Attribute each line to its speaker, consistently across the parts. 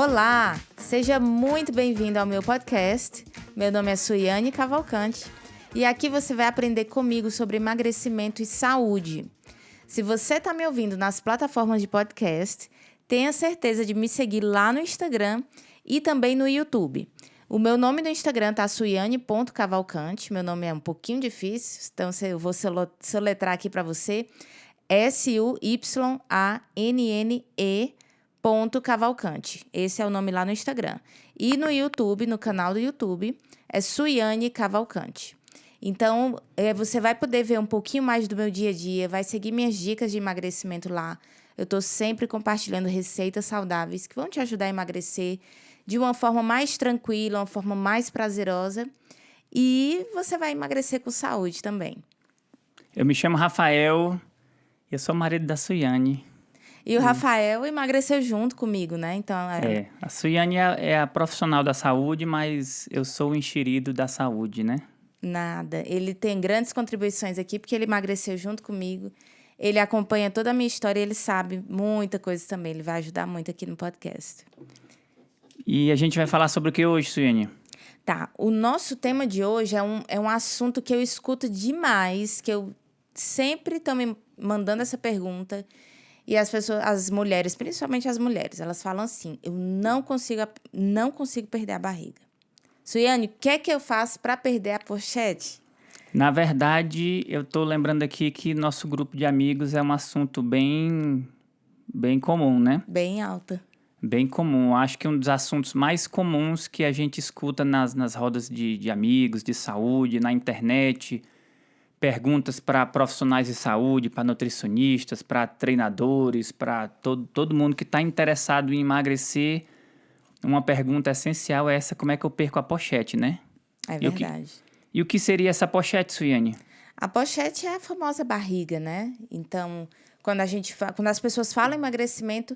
Speaker 1: Olá, seja muito bem-vindo ao meu podcast. Meu nome é Suiane Cavalcante e aqui você vai aprender comigo sobre emagrecimento e saúde. Se você está me ouvindo nas plataformas de podcast, tenha certeza de me seguir lá no Instagram e também no YouTube. O meu nome no Instagram tá suiane.cavalcante, meu nome é um pouquinho difícil, então eu vou soletrar aqui para você, SUYANNE.cavalcante. Esse é o nome lá no Instagram. E no YouTube, no canal do YouTube, é Suiane Cavalcante. Então, você vai poder ver um pouquinho mais do meu dia a dia, vai seguir minhas dicas de emagrecimento lá. Eu estou sempre compartilhando receitas saudáveis que vão te ajudar a emagrecer de uma forma mais tranquila, uma forma mais prazerosa. E você vai emagrecer com saúde também.
Speaker 2: Eu me chamo Rafael e eu sou marido da Suiane.
Speaker 1: E o Rafael emagreceu junto comigo, né? Então,
Speaker 2: A Suiane é a profissional da saúde, mas eu sou o enxerido da saúde, né?
Speaker 1: Nada. Ele tem grandes contribuições aqui, porque ele emagreceu junto comigo. Ele acompanha toda a minha história e ele sabe muita coisa também. Ele vai ajudar muito aqui no podcast.
Speaker 2: E a gente vai falar sobre o que hoje, Suiane?
Speaker 1: Tá, o nosso tema de hoje é um assunto que eu escuto demais, que eu sempre estou me mandando essa pergunta. E as pessoas, as mulheres, principalmente as mulheres, elas falam assim, eu não consigo perder a barriga. Suiane, o que é que eu faço para perder a pochete?
Speaker 2: Na verdade, eu estou lembrando aqui que nosso grupo de amigos é um assunto bem comum, né?
Speaker 1: Bem alta.
Speaker 2: Bem comum. Acho que um dos assuntos mais comuns que a gente escuta nas rodas de amigos, de saúde, na internet. Perguntas para profissionais de saúde, para nutricionistas, para treinadores, para todo mundo que está interessado em emagrecer. Uma pergunta essencial é essa: como é que eu perco a pochete, né?
Speaker 1: É verdade.
Speaker 2: E o que seria essa pochete, Suiane?
Speaker 1: A pochete é a famosa barriga, né? Então, quando as pessoas falam em emagrecimento,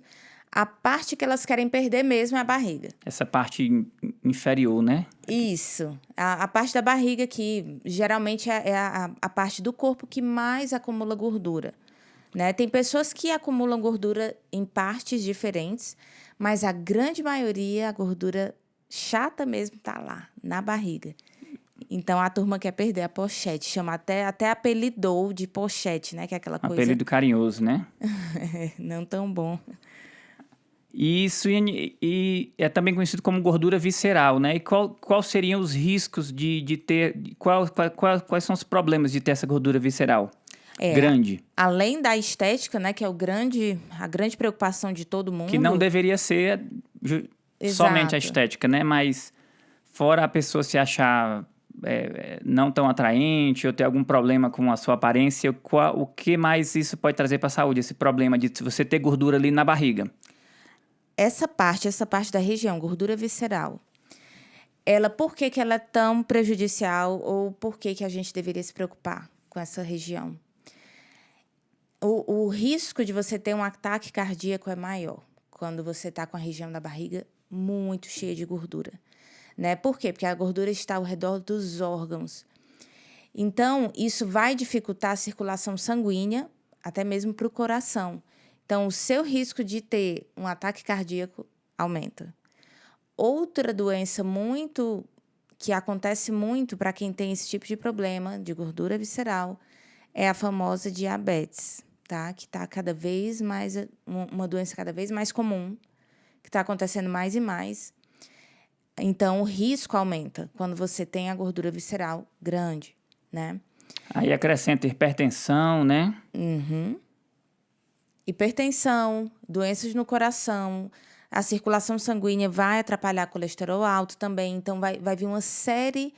Speaker 1: a parte que elas querem perder mesmo é a barriga.
Speaker 2: Essa parte inferior, né?
Speaker 1: Isso. A parte da barriga que geralmente é a parte do corpo que mais acumula gordura, né? Tem pessoas que acumulam gordura em partes diferentes, mas a grande maioria, a gordura chata mesmo, tá lá, na barriga. Então, a turma quer perder a pochete. Chama até apelidou de pochete, né? Que é aquela coisa...
Speaker 2: Apelido carinhoso, né?
Speaker 1: Não tão bom.
Speaker 2: E é também conhecido como gordura visceral, né? E qual seriam os riscos de ter... Quais são os problemas de ter essa gordura visceral? Grande.
Speaker 1: Além da estética, né? Que é a grande preocupação de todo mundo.
Speaker 2: Que não deveria ser somente a estética, né? Mas fora a pessoa se achar não tão atraente ou ter algum problema com a sua aparência, o que mais isso pode trazer para a saúde? Esse problema de você ter gordura ali na barriga.
Speaker 1: Essa parte da região, gordura visceral, por que ela é tão prejudicial ou por que a gente deveria se preocupar com essa região? O risco de você ter um ataque cardíaco é maior quando você está com a região da barriga muito cheia de gordura, né? Por quê? Porque a gordura está ao redor dos órgãos. Então, isso vai dificultar a circulação sanguínea, até mesmo para o coração. Então, o seu risco de ter um ataque cardíaco aumenta. Outra doença que acontece muito para quem tem esse tipo de problema de gordura visceral é a famosa diabetes, tá? Que está cada vez mais, uma doença cada vez mais comum, que está acontecendo mais e mais. Então, o risco aumenta quando você tem a gordura visceral grande, né?
Speaker 2: Aí acrescenta hipertensão, né?
Speaker 1: Uhum. Hipertensão, doenças no coração, a circulação sanguínea vai atrapalhar colesterol alto também. Então, vai vir uma série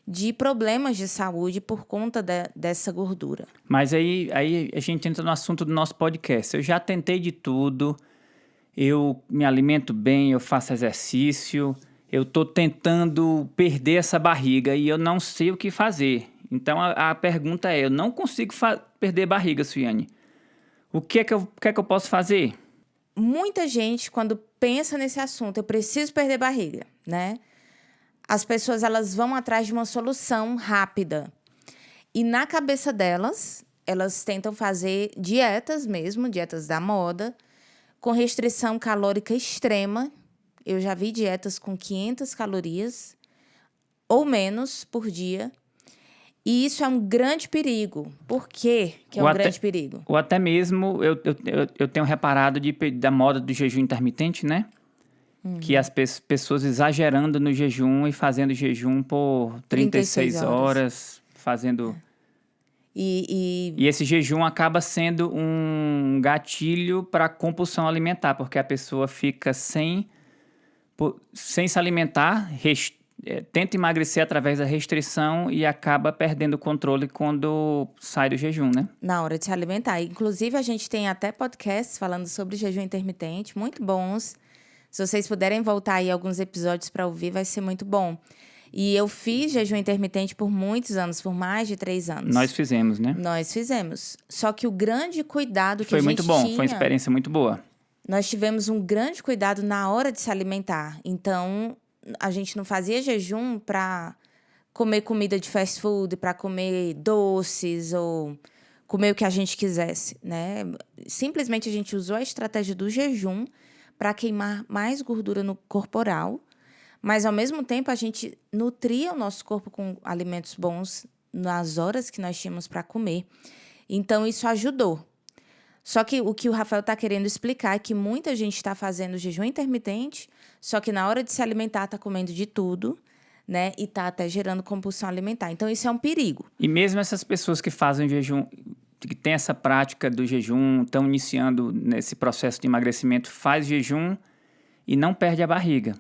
Speaker 1: de problemas de saúde por conta dessa gordura.
Speaker 2: Mas aí a gente entra no assunto do nosso podcast. Eu já tentei de tudo, eu me alimento bem, eu faço exercício, eu estou tentando perder essa barriga e eu não sei o que fazer. Então, a pergunta é, eu não consigo perder barriga, Suiane. O que é que eu posso fazer?
Speaker 1: Muita gente, quando pensa nesse assunto, eu preciso perder barriga, né? As pessoas, elas vão atrás de uma solução rápida. E na cabeça delas, elas tentam fazer dietas mesmo, dietas da moda, com restrição calórica extrema, Eu já vi dietas com 500 calorias ou menos por dia. E isso é um grande perigo. Por quê que é
Speaker 2: Ou
Speaker 1: um
Speaker 2: até,
Speaker 1: grande perigo?
Speaker 2: ou até mesmo, eu tenho reparado da moda do jejum intermitente, né? Que as pessoas exagerando no jejum e fazendo jejum por
Speaker 1: 36
Speaker 2: 36
Speaker 1: horas.
Speaker 2: horas, fazendo...
Speaker 1: E
Speaker 2: E esse jejum acaba sendo um gatilho para compulsão alimentar, porque a pessoa fica sem se alimentar, tenta emagrecer através da restrição e acaba perdendo o controle quando sai do jejum, né?
Speaker 1: na hora de se alimentar. Inclusive, a gente tem até podcasts falando sobre jejum intermitente, muito bons. Se vocês puderem voltar aí alguns episódios para ouvir, vai ser muito bom. E eu fiz jejum intermitente por muitos anos, por mais de 3 anos.
Speaker 2: Nós fizemos, né?
Speaker 1: Nós fizemos. Só que o grande cuidado que
Speaker 2: Foi
Speaker 1: a
Speaker 2: muito
Speaker 1: gente
Speaker 2: bom,
Speaker 1: tinha...
Speaker 2: foi uma experiência muito boa.
Speaker 1: Nós tivemos um grande cuidado na hora de se alimentar. Então, a gente não fazia jejum para comer comida de fast food, para comer doces ou comer o que a gente quisesse, né? Simplesmente a gente usou a estratégia do jejum para queimar mais gordura no corporal, mas ao mesmo tempo a gente nutria o nosso corpo com alimentos bons nas horas que nós tínhamos para comer. Então, isso ajudou. Só que o Rafael está querendo explicar é que muita gente está fazendo jejum intermitente, só que na hora de se alimentar está comendo de tudo, né? E está até gerando compulsão alimentar. Então, isso é um perigo.
Speaker 2: E mesmo essas pessoas que fazem jejum, que têm essa prática do jejum, estão iniciando nesse processo de emagrecimento, faz jejum e não perde a barriga.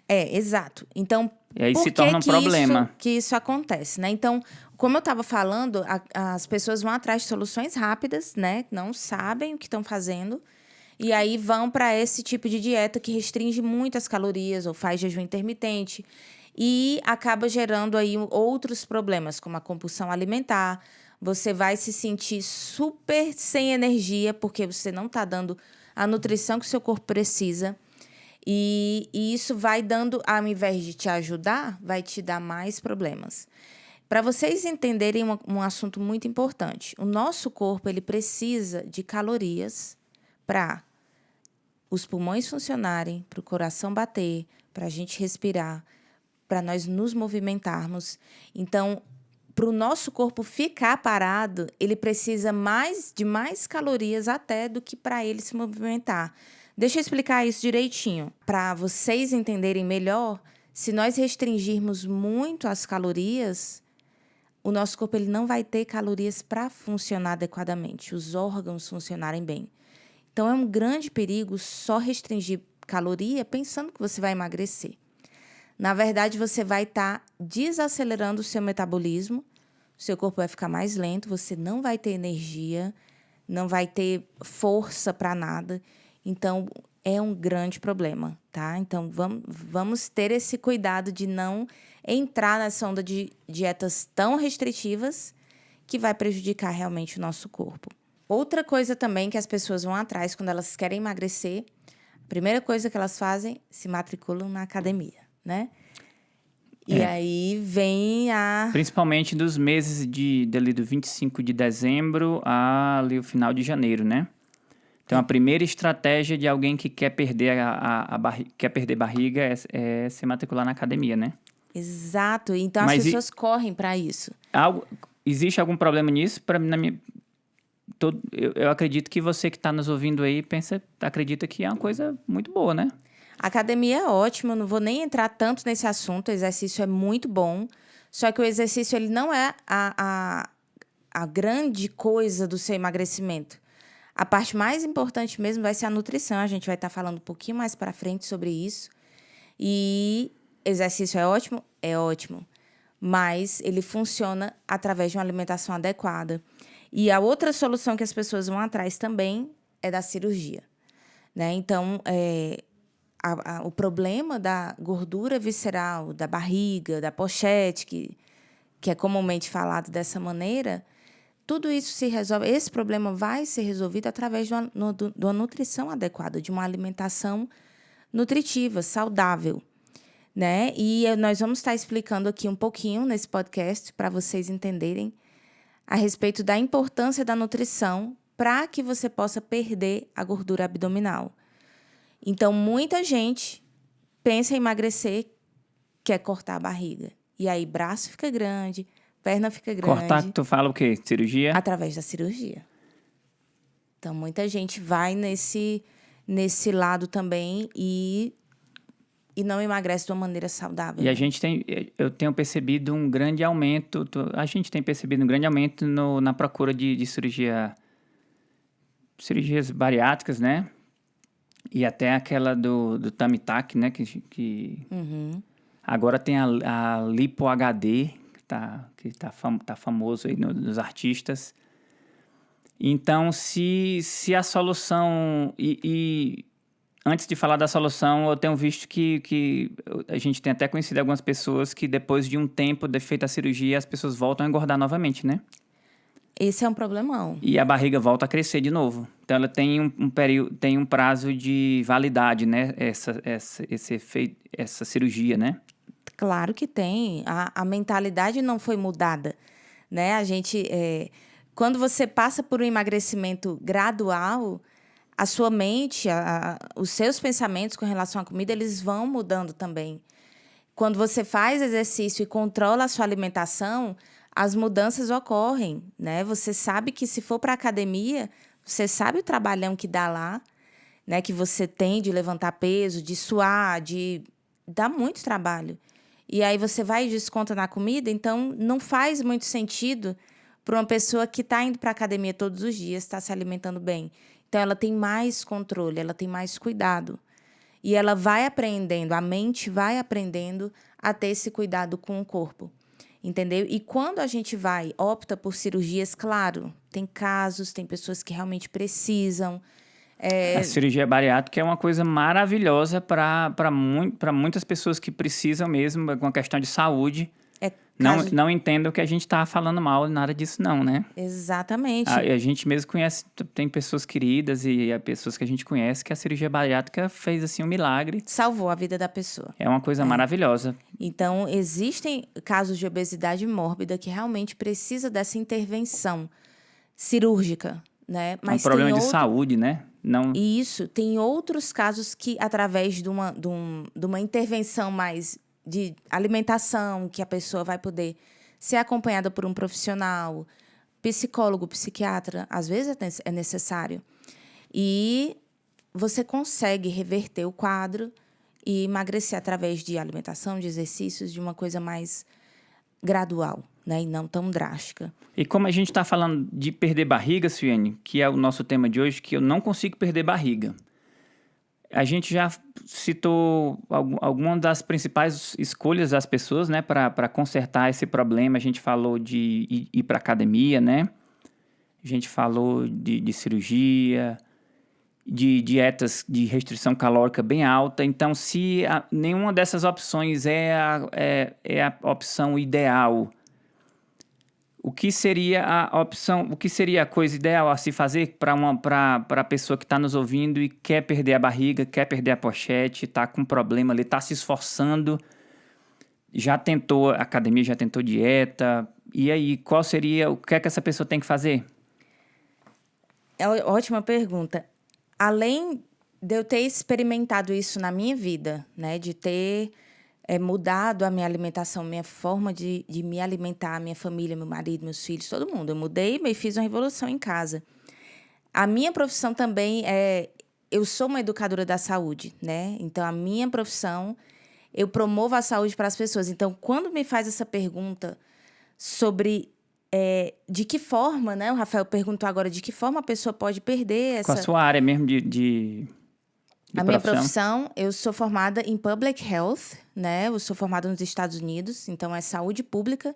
Speaker 1: Exato. Então,
Speaker 2: E aí
Speaker 1: por
Speaker 2: se
Speaker 1: que
Speaker 2: torna um problema.
Speaker 1: que isso acontece, né? Então, como eu estava falando, as pessoas vão atrás de soluções rápidas, né? Não sabem o que estão fazendo. E aí vão para esse tipo de dieta que restringe muito as calorias ou faz jejum intermitente. E acaba gerando aí outros problemas, como a compulsão alimentar. Você vai se sentir super sem energia, porque você não está dando a nutrição que o seu corpo precisa. E isso vai dando, ao invés de te ajudar, vai te dar mais problemas. Para vocês entenderem um assunto muito importante, o nosso corpo ele precisa de calorias para os pulmões funcionarem, para o coração bater, para a gente respirar, para nós nos movimentarmos. Então, para o nosso corpo ficar parado, ele precisa de mais calorias até do que para ele se movimentar. Deixa eu explicar isso direitinho. Para vocês entenderem melhor, se nós restringirmos muito as calorias, o nosso corpo ele não vai ter calorias para funcionar adequadamente, os órgãos funcionarem bem. Então, é um grande perigo só restringir caloria pensando que você vai emagrecer. Na verdade, você vai estar desacelerando o seu metabolismo, o seu corpo vai ficar mais lento, você não vai ter energia, não vai ter força para nada. Então, é um grande problema, tá? Então, vamos ter esse cuidado de não entrar nessa onda de dietas tão restritivas que vai prejudicar realmente o nosso corpo. Outra coisa também que as pessoas vão atrás quando elas querem emagrecer, a primeira coisa que elas fazem, se matriculam na academia, né? E aí vem
Speaker 2: Principalmente dos meses dali do 25 de dezembro ali o final de janeiro, né? Então, a primeira estratégia de alguém que quer perder quer perder barriga é se matricular na academia, né?
Speaker 1: Exato. Então,
Speaker 2: Mas
Speaker 1: as pessoas correm para isso.
Speaker 2: Existe algum problema nisso? Eu acredito que você que está nos ouvindo aí acredita que é uma coisa muito boa, né?
Speaker 1: A academia é ótima, não vou nem entrar tanto nesse assunto, o exercício é muito bom, só que o exercício ele não é a grande coisa do seu emagrecimento. A parte mais importante mesmo vai ser a nutrição, a gente vai estar falando um pouquinho mais para frente sobre isso. E exercício é ótimo? É ótimo, mas ele funciona através de uma alimentação adequada. E a outra solução que as pessoas vão atrás também é da cirurgia, né? Então, o problema da gordura visceral, da barriga, da pochete, que é comumente falado dessa maneira, tudo isso se resolve. Esse problema vai ser resolvido através de uma nutrição adequada, de uma alimentação nutritiva, saudável, né? E nós vamos estar explicando aqui um pouquinho nesse podcast para vocês entenderem a respeito da importância da nutrição para que você possa perder a gordura abdominal. Então, muita gente pensa em emagrecer, quer cortar a barriga. E aí, braço fica grande, perna fica grande.
Speaker 2: Cortar, tu fala o quê? Cirurgia?
Speaker 1: Através da cirurgia. Então, muita gente vai nesse lado também e não emagrece de uma maneira saudável.
Speaker 2: E a gente eu tenho percebido um grande aumento, a gente tem percebido um grande aumento na procura de cirurgias bariátricas, né? E até aquela do tummy tuck, né? Que agora tem a Lipo HD, que tá famoso aí nos artistas. Então, se a solução... E antes de falar da solução, eu tenho visto que a gente tem até conhecido algumas pessoas que depois de um tempo de feita a cirurgia, as pessoas voltam a engordar novamente, né?
Speaker 1: Esse é um problemão.
Speaker 2: E a barriga volta a crescer de novo. Então, ela tem um período, tem um prazo de validade, né? Essa cirurgia, né?
Speaker 1: Claro que tem. A mentalidade não foi mudada, né? A gente... quando você passa por um emagrecimento gradual, a sua mente, os seus pensamentos com relação à comida, eles vão mudando também. Quando você faz exercício e controla a sua alimentação, as mudanças ocorrem, né? Você sabe que se for para a academia, você sabe o trabalhão que dá lá, né? Que você tem de levantar peso, de suar, dá muito trabalho. E aí você vai e desconta na comida, então não faz muito sentido para uma pessoa que está indo para a academia todos os dias, está se alimentando bem. Então, ela tem mais controle, ela tem mais cuidado. E ela vai aprendendo, a mente vai aprendendo a ter esse cuidado com o corpo. Entendeu? E quando a gente opta por cirurgias, claro, tem casos, tem pessoas que realmente precisam.
Speaker 2: A cirurgia bariátrica é uma coisa maravilhosa para muitas pessoas que precisam mesmo, com a questão de saúde. Não entendam que a gente está falando mal, nada disso não, né?
Speaker 1: Exatamente.
Speaker 2: A gente mesmo conhece, tem pessoas queridas e pessoas que a gente conhece que a cirurgia bariátrica fez assim um milagre.
Speaker 1: Salvou a vida da pessoa.
Speaker 2: É uma coisa maravilhosa.
Speaker 1: Então, existem casos de obesidade mórbida que realmente precisa dessa intervenção cirúrgica, né?
Speaker 2: Mas é um problema de saúde, né? Não...
Speaker 1: Isso. Tem outros casos que, através de uma intervenção mais de alimentação, que a pessoa vai poder ser acompanhada por um profissional, psicólogo, psiquiatra, às vezes é necessário. E você consegue reverter o quadro e emagrecer através de alimentação, de exercícios, de uma coisa mais gradual, né? E não tão drástica.
Speaker 2: E como a gente está falando de perder barriga, Suiane, que é o nosso tema de hoje, que eu não consigo perder barriga. A gente já citou algumas das principais escolhas das pessoas, né, para consertar esse problema. A gente falou de ir para academia, né? A gente falou de cirurgia, de dietas de restrição calórica bem alta. Então, se nenhuma dessas opções é a opção ideal, o que seria a opção, o que seria a coisa ideal a se fazer para a pessoa que está nos ouvindo e quer perder a barriga, quer perder a pochete, está com problema ali, está se esforçando, já tentou academia, já tentou dieta, e aí, qual seria, o que é que essa pessoa tem que fazer?
Speaker 1: É uma ótima pergunta. Além de eu ter experimentado isso na minha vida, né, de ter mudado a minha alimentação, minha forma de me alimentar, minha família, meu marido, meus filhos, todo mundo. Eu mudei e fiz uma revolução em casa. A minha profissão também eu sou uma educadora da saúde, né? Então, a minha profissão, eu promovo a saúde para as pessoas. Então, quando me faz essa pergunta sobre de que forma, né? O Rafael perguntou agora de que forma a pessoa pode perder essa...
Speaker 2: Com a sua área mesmo de
Speaker 1: a minha profissão, eu sou formada em Public Health, né? Eu sou formada nos Estados Unidos, então é saúde pública.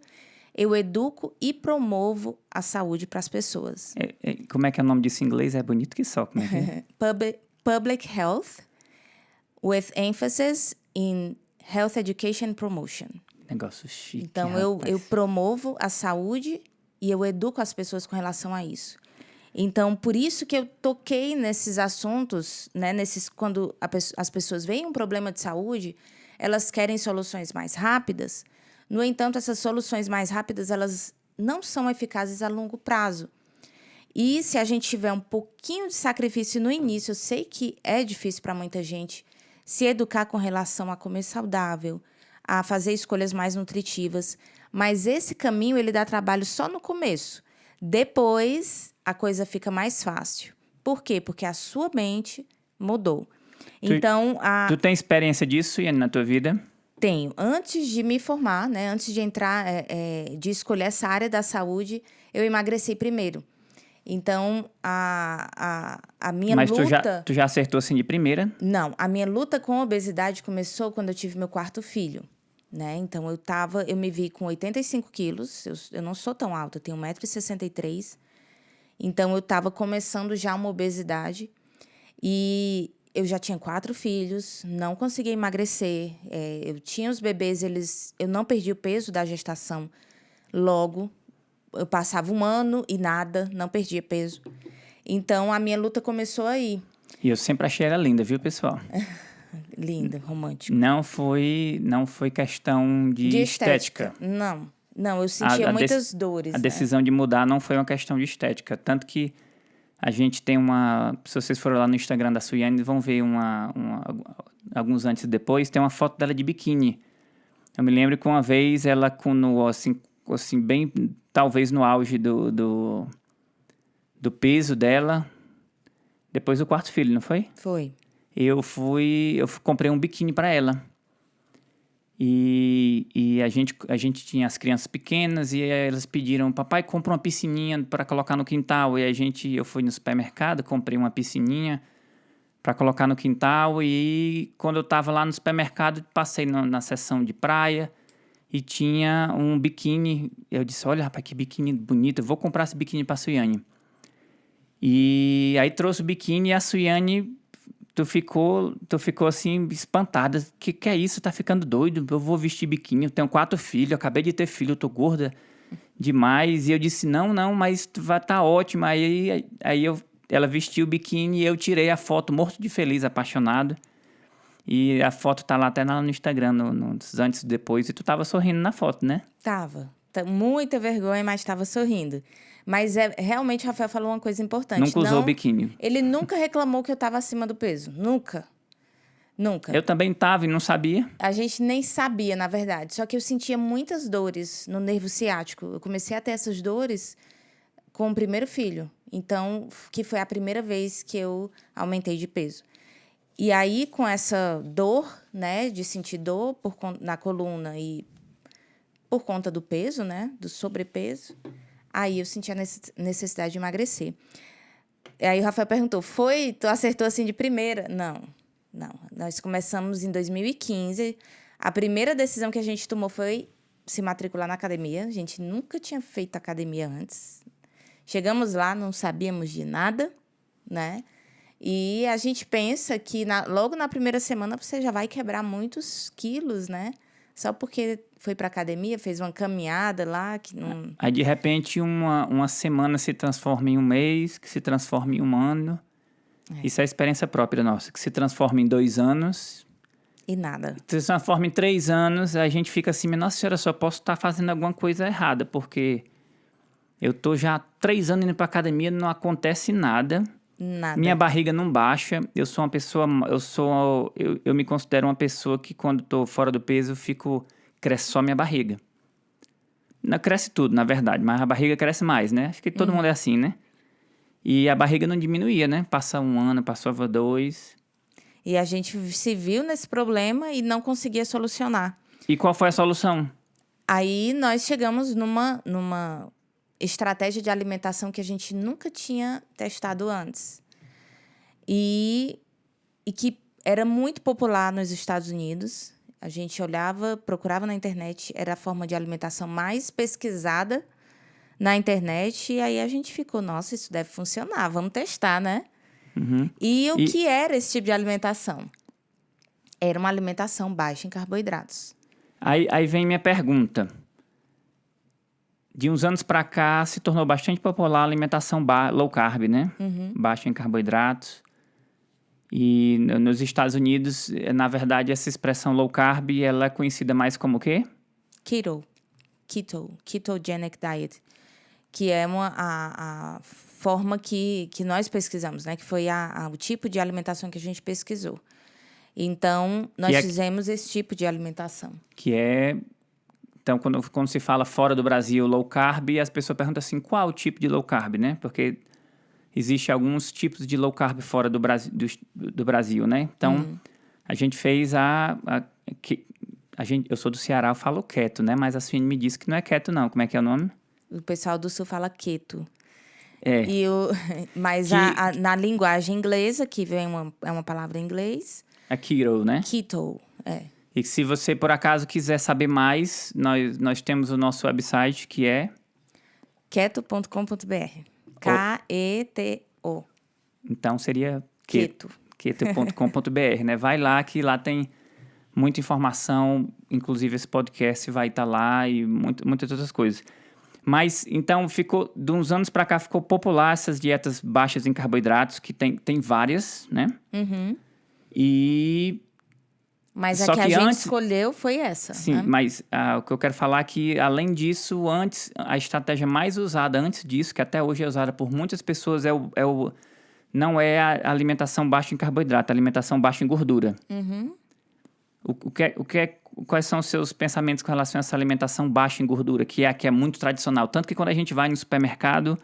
Speaker 1: Eu educo e promovo a saúde para as pessoas.
Speaker 2: Como é que é o nome disso em inglês? É bonito que só. Como é que é?
Speaker 1: Public Health, with emphasis in Health Education Promotion.
Speaker 2: Negócio chique.
Speaker 1: Então, eu promovo a saúde e eu educo as pessoas com relação a isso. Então, por isso que eu toquei nesses assuntos, né? Quando as pessoas veem um problema de saúde, elas querem soluções mais rápidas. No entanto, essas soluções mais rápidas, elas não são eficazes a longo prazo. E se a gente tiver um pouquinho de sacrifício no início, eu sei que é difícil para muita gente se educar com relação a comer saudável, a fazer escolhas mais nutritivas. Mas esse caminho, ele dá trabalho só no começo. Depois, a coisa fica mais fácil. Por quê? Porque a sua mente mudou. Então,
Speaker 2: Tu tem experiência disso, Iane, na tua vida?
Speaker 1: tenho. Antes de me formar, né, antes de entrar, de escolher essa área da saúde, eu emagreci primeiro. Então, a minha
Speaker 2: Mas
Speaker 1: luta...
Speaker 2: tu já acertou assim de primeira?
Speaker 1: Não, a minha luta com a obesidade começou quando eu tive meu quarto filho, né? Então, eu me vi com 85 quilos, eu não sou tão alta, eu tenho 1,63 m. Então, eu estava começando já uma obesidade e eu já tinha 4 filhos, não conseguia emagrecer. Eu tinha os bebês, eu não perdi o peso da gestação logo. Eu passava um ano e nada, não perdia peso. Então, a minha luta começou aí.
Speaker 2: E eu sempre achei ela linda, viu, pessoal?
Speaker 1: Linda, romântico.
Speaker 2: Não foi questão de estética.
Speaker 1: Não, eu sentia muitas dores.
Speaker 2: A decisão de mudar não foi uma questão de estética. Tanto que a gente tem uma... Se vocês forem lá no Instagram da Suiane, vão ver alguns antes e depois, tem uma foto dela de biquíni. Eu me lembro que uma vez ela, assim bem, talvez no auge do peso dela, depois do quarto filho, não foi?
Speaker 1: Foi.
Speaker 2: Eu comprei um biquíni para ela. E a gente tinha as crianças pequenas e elas pediram, papai, compra uma piscininha para colocar no quintal. E eu fui no supermercado, comprei uma piscininha para colocar no quintal. E quando eu estava lá no supermercado, passei na seção de praia e tinha um biquíni. Eu disse, olha, rapaz, que biquíni bonito, eu vou comprar esse biquíni para a Suiane. E aí trouxe o biquíni e a Suiane... Tu ficou assim, espantada. Que é isso? Tá ficando doido? Eu vou vestir biquíni. Eu tenho 4 filhos, eu acabei de ter filho, eu tô gorda demais. E eu disse, não, mas vai tá ótima. Ela vestiu o biquíni e eu tirei a foto, morto de feliz, apaixonado. E a foto tá lá até no Instagram, nos antes e depois. E tu tava sorrindo na foto, né?
Speaker 1: Tava. Muita vergonha, mas tava sorrindo. Mas realmente o Rafael falou uma coisa importante.
Speaker 2: Nunca usou o biquíni.
Speaker 1: Ele nunca reclamou que eu estava acima do peso. Nunca. Nunca.
Speaker 2: Eu também estava e não sabia.
Speaker 1: A gente nem sabia, na verdade. Só que eu sentia muitas dores no nervo ciático. Eu comecei a ter essas dores com o primeiro filho. Então, que foi a primeira vez que eu aumentei de peso. E aí, com essa dor, né, de sentir dor na coluna e por conta do peso, né, do sobrepeso... Aí eu senti a necessidade de emagrecer. E aí o Rafael perguntou, tu acertou assim de primeira? Não. Nós começamos em 2015. A primeira decisão que a gente tomou foi se matricular na academia. A gente nunca tinha feito academia antes. Chegamos lá, não sabíamos de nada, né? E a gente pensa que logo na primeira semana você já vai quebrar muitos quilos, né? Só porque foi para academia, fez uma caminhada lá que não...
Speaker 2: Aí, de repente, uma semana se transforma em um mês, que se transforma em um ano. Isso é a experiência própria nossa, que se transforma em 2 anos.
Speaker 1: E nada.
Speaker 2: Se transforma em 3 anos, a gente fica assim, nossa senhora, só posso estar fazendo alguma coisa errada, porque eu tô já há 3 anos indo para academia, não acontece nada.
Speaker 1: Nada.
Speaker 2: Minha barriga não baixa. Eu sou uma pessoa... Eu me considero uma pessoa que, quando tô fora do peso, cresce só minha barriga. Não cresce tudo, na verdade, mas a barriga cresce mais, né? Acho que todo mundo é assim, né? E a barriga não diminuía, né? Passa 1 ano, passava 2.
Speaker 1: E a gente se viu nesse problema e não conseguia solucionar.
Speaker 2: E qual foi a solução?
Speaker 1: Aí nós chegamos numa estratégia de alimentação que a gente nunca tinha testado antes. E que era muito popular nos Estados Unidos. A gente olhava, procurava na internet, era a forma de alimentação mais pesquisada na internet. E aí a gente ficou, nossa, isso deve funcionar, vamos testar, né?
Speaker 2: Uhum.
Speaker 1: E o que era esse tipo de alimentação? Era uma alimentação baixa em carboidratos.
Speaker 2: Aí vem minha pergunta. De uns anos para cá, se tornou bastante popular a alimentação low carb, né?
Speaker 1: Uhum.
Speaker 2: Baixa em carboidratos. E nos Estados Unidos, na verdade, essa expressão low carb, ela é conhecida mais como o quê?
Speaker 1: Ketogenic diet, que é a forma que nós pesquisamos, né? Que foi o tipo de alimentação que a gente pesquisou. Então, nós
Speaker 2: Que é-
Speaker 1: fizemos esse tipo de alimentação.
Speaker 2: Que é... Então, quando se fala fora do Brasil low carb, as pessoas perguntam assim, qual o tipo de low carb, né? Porque existe alguns tipos de low carb fora do Brasil, do Brasil, né? Então, a gente fez eu sou do Ceará, eu falo keto, né? Mas a Suíne me disse que não é keto, não. Como é que é o nome?
Speaker 1: O pessoal do Sul fala keto.
Speaker 2: É,
Speaker 1: Mas
Speaker 2: Que-
Speaker 1: na linguagem inglesa, que vem é uma palavra em inglês,
Speaker 2: a keto, né?
Speaker 1: keto,
Speaker 2: E se você, por acaso, quiser saber mais, nós temos o nosso website, que é...
Speaker 1: keto.com.br. Keto.
Speaker 2: Então, seria
Speaker 1: Keto.
Speaker 2: keto.com.br, né? Vai lá, que lá tem muita informação, inclusive esse podcast vai estar lá e muitas outras coisas. Mas, então, de uns anos para cá, ficou popular essas dietas baixas em carboidratos, que tem várias, né? E...
Speaker 1: Mas
Speaker 2: Só
Speaker 1: a que a
Speaker 2: que
Speaker 1: gente
Speaker 2: antes-
Speaker 1: escolheu foi essa.
Speaker 2: Sim,
Speaker 1: né?
Speaker 2: mas o que eu quero falar é que, além disso, antes, a estratégia mais usada antes disso, que até hoje é usada por muitas pessoas, não é a alimentação baixa em carboidrato, é a alimentação baixa em gordura. Quais são os seus pensamentos com relação a essa alimentação baixa em gordura, que é a que é muito tradicional? Tanto que quando a gente vai no supermercado,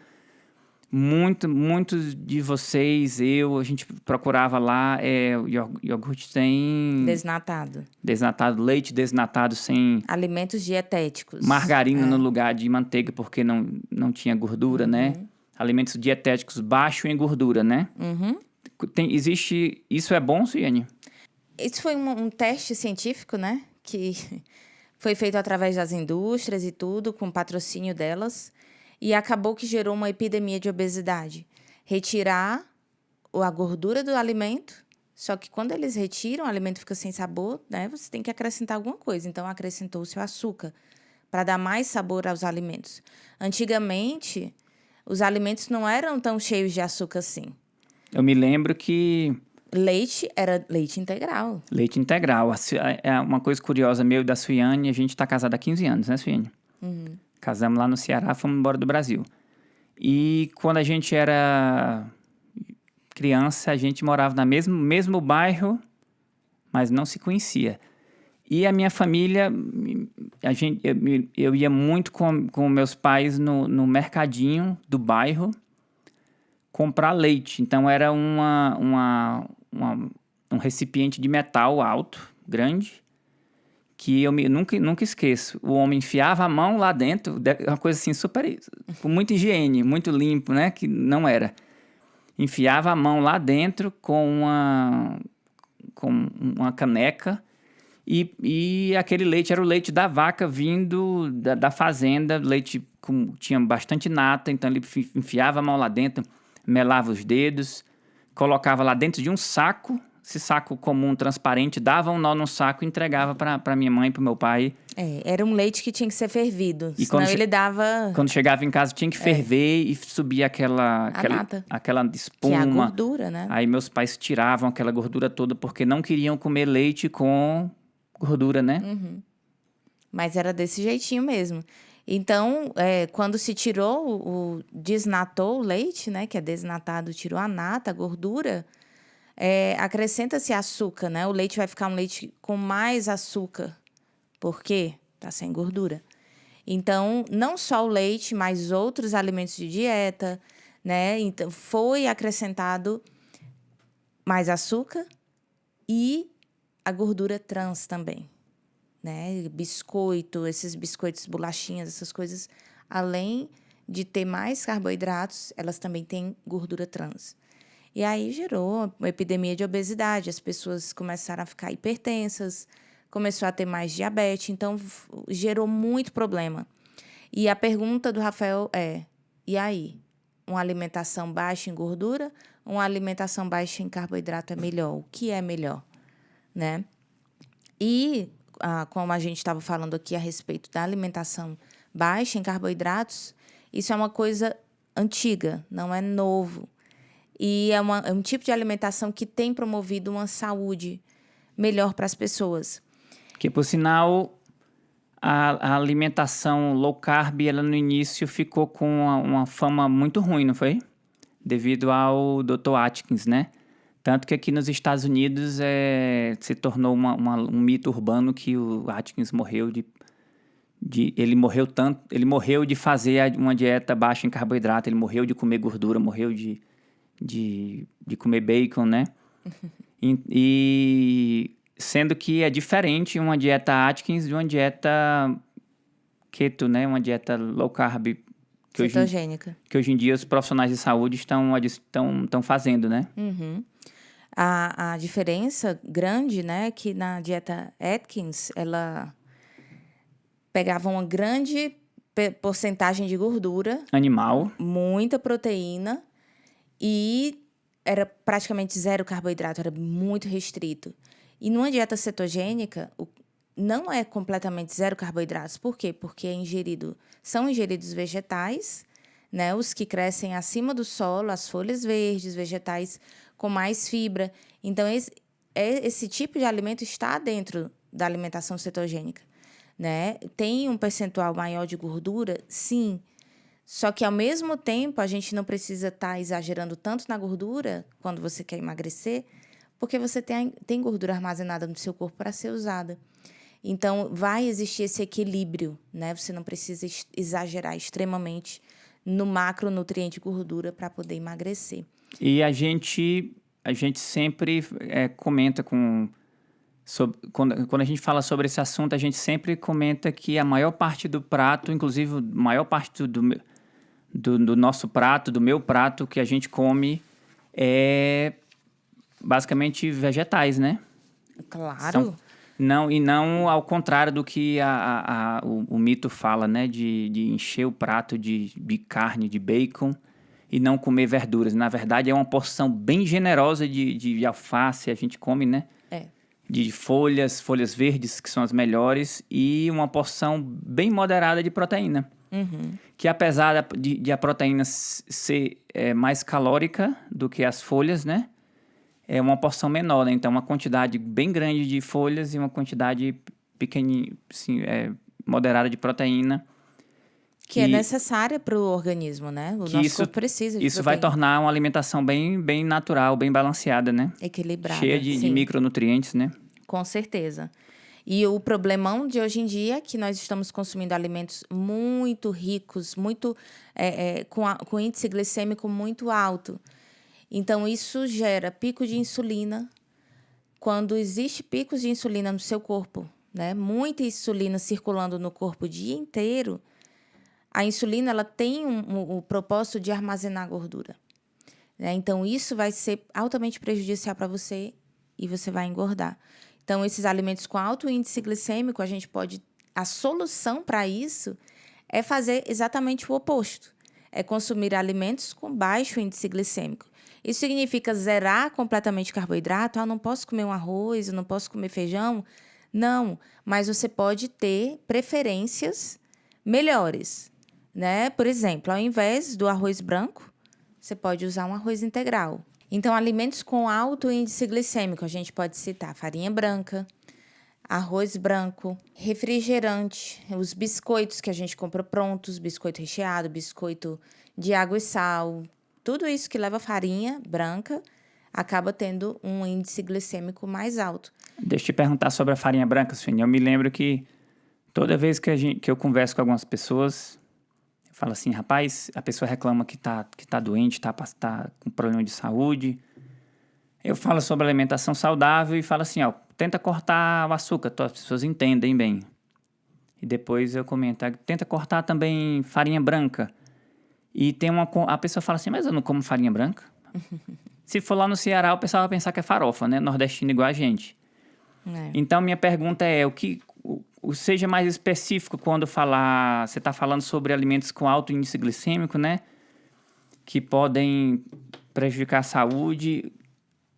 Speaker 2: muitos de vocês, a gente procurava lá, o iogurte tem
Speaker 1: Desnatado.
Speaker 2: leite desnatado sem
Speaker 1: Alimentos dietéticos.
Speaker 2: margarina no lugar de manteiga, porque não tinha gordura, né? Alimentos dietéticos baixos em gordura, né? Isso é bom, Suiane?
Speaker 1: Isso foi um teste científico, né? Que foi feito através das indústrias e tudo, com patrocínio delas. E acabou que gerou uma epidemia de obesidade. Retirar a gordura do alimento, só que quando eles retiram, o alimento fica sem sabor, né? Você tem que acrescentar alguma coisa. Então, acrescentou-se o açúcar para dar mais sabor aos alimentos. Antigamente, os alimentos não eram tão cheios de açúcar assim.
Speaker 2: Eu me lembro que
Speaker 1: Leite era leite integral.
Speaker 2: leite integral. É uma coisa curiosa meu e da Suiane, a gente está casado há 15 anos, né, Suiane? Casamos lá no Ceará, fomos embora do Brasil. E quando a gente era criança, a gente morava no mesmo bairro, mas não se conhecia. E a minha família, eu ia muito com meus pais no mercadinho do bairro comprar leite. Então, era um recipiente de metal alto, grande, que eu nunca esqueço. O homem enfiava a mão lá dentro, uma coisa assim super... com muita higiene, muito limpo, né? Que não era. Enfiava a mão lá dentro com uma caneca e aquele leite era o leite da vaca vindo da fazenda, leite tinha bastante nata, então ele enfiava a mão lá dentro, melava os dedos, colocava lá dentro de um saco, esse saco comum, transparente, dava um nó no saco e entregava para minha mãe e para meu pai.
Speaker 1: Era um leite que tinha que ser fervido,
Speaker 2: E
Speaker 1: senão ele dava...
Speaker 2: Quando chegava em casa, tinha que ferver e subir aquela
Speaker 1: nata.
Speaker 2: aquela espuma.
Speaker 1: Que é a gordura, né?
Speaker 2: Aí meus pais tiravam aquela gordura toda porque não queriam comer leite com gordura, né?
Speaker 1: Mas era desse jeitinho mesmo. Então, quando se tirou, desnatou o leite, né? Que é desnatado, tirou a nata, a gordura, acrescenta-se açúcar, né? O leite vai ficar um leite com mais açúcar. Por quê? Tá sem gordura. Então, não só o leite, mas outros alimentos de dieta, né? Então, foi acrescentado mais açúcar e a gordura trans também, né? Biscoito, esses biscoitos, bolachinhas, essas coisas, além de ter mais carboidratos, elas também têm gordura trans. E aí gerou uma epidemia de obesidade, as pessoas começaram a ficar hipertensas, começou a ter mais diabetes, então gerou muito problema. E a pergunta do Rafael e aí? Uma alimentação baixa em gordura ou uma alimentação baixa em carboidrato é melhor? O que é melhor? Né? E, como a gente estava falando aqui a respeito da alimentação baixa em carboidratos, isso é uma coisa antiga, não é novo. E é um tipo de alimentação que tem promovido uma saúde melhor para as pessoas.
Speaker 2: Que, por sinal, a alimentação low carb, ela no início ficou com uma fama muito ruim, não foi? Devido ao Dr. Atkins, né? Tanto que aqui nos Estados Unidos se tornou um mito urbano que o Atkins morreu ele morreu de fazer uma dieta baixa em carboidrato, ele morreu de comer gordura, morreu de comer bacon, né? E sendo que é diferente uma dieta Atkins de uma dieta keto, né? Uma dieta low carb
Speaker 1: Cetogênica.
Speaker 2: que hoje em dia os profissionais de saúde estão fazendo, né?
Speaker 1: A diferença grande, né, é que na dieta Atkins, ela pegava uma grande porcentagem de gordura,
Speaker 2: Animal.
Speaker 1: muita proteína e era praticamente zero carboidrato, era muito restrito. E numa dieta cetogênica, não é completamente zero carboidratos. Por quê? Porque são ingeridos vegetais, né, os que crescem acima do solo, as folhas verdes, vegetais com mais fibra. Então, esse tipo de alimento está dentro da alimentação cetogênica, né? Tem um percentual maior de gordura? Sim. Só que, ao mesmo tempo, a gente não precisa estar exagerando tanto na gordura quando você quer emagrecer, porque você tem gordura armazenada no seu corpo para ser usada. Então, vai existir esse equilíbrio, né? Você não precisa exagerar extremamente no macronutriente gordura para poder emagrecer.
Speaker 2: E a gente sempre comenta quando a gente fala sobre esse assunto, a gente sempre comenta que a maior parte do prato, inclusive a maior parte do nosso prato, do meu prato, que a gente come é basicamente vegetais, né?
Speaker 1: Claro.
Speaker 2: Não ao contrário do que o mito fala, né? De encher o prato de carne, de bacon e não comer verduras. Na verdade, é uma porção bem generosa de alface, a gente come, né? De folhas verdes, que são as melhores, e uma porção bem moderada de proteína. Que apesar de a proteína ser mais calórica do que as folhas, né? É uma porção menor, né? Então, uma quantidade bem grande de folhas e uma quantidade pequenininha, assim, moderada de proteína.
Speaker 1: Que é necessária para o organismo, né? O nosso corpo precisa de
Speaker 2: Isso
Speaker 1: proteína.
Speaker 2: vai tornar uma alimentação bem natural, bem balanceada, né?
Speaker 1: Equilibrada.
Speaker 2: Cheia de micronutrientes, né?
Speaker 1: Com certeza. E o problemão de hoje em dia é que nós estamos consumindo alimentos muito ricos, muito com índice glicêmico muito alto. Então, isso gera pico de insulina. Quando existe picos de insulina no seu corpo, né? Muita insulina circulando no corpo o dia inteiro, a insulina ela tem o propósito de armazenar gordura, né? Então, isso vai ser altamente prejudicial para você e você vai engordar. Então, esses alimentos com alto índice glicêmico, a solução para isso é fazer exatamente o oposto. É consumir alimentos com baixo índice glicêmico. Isso significa zerar completamente carboidrato? Não posso comer um arroz, eu não posso comer feijão? Não, mas você pode ter preferências melhores, né? Por exemplo, ao invés do arroz branco, você pode usar um arroz integral. Então, alimentos com alto índice glicêmico, a gente pode citar farinha branca, arroz branco, refrigerante, os biscoitos que a gente compra prontos, biscoito recheado, biscoito de água e sal, tudo isso que leva farinha branca acaba tendo um índice glicêmico mais alto.
Speaker 2: Deixa eu te perguntar sobre a farinha branca, Suene. Eu me lembro que toda vez que eu converso com algumas pessoas, eu falo assim, rapaz, a pessoa reclama que tá doente, tá com problema de saúde. Eu falo sobre alimentação saudável e falo assim, tenta cortar o açúcar, as pessoas entendem bem. E depois eu comento, tenta cortar também farinha branca. E a pessoa fala assim, mas eu não como farinha branca? Se for lá no Ceará, o pessoal vai pensar que é farofa, né? Nordestino igual a gente. Então, minha pergunta é, seja mais específico quando você está falando sobre alimentos com alto índice glicêmico, né? Que podem prejudicar a saúde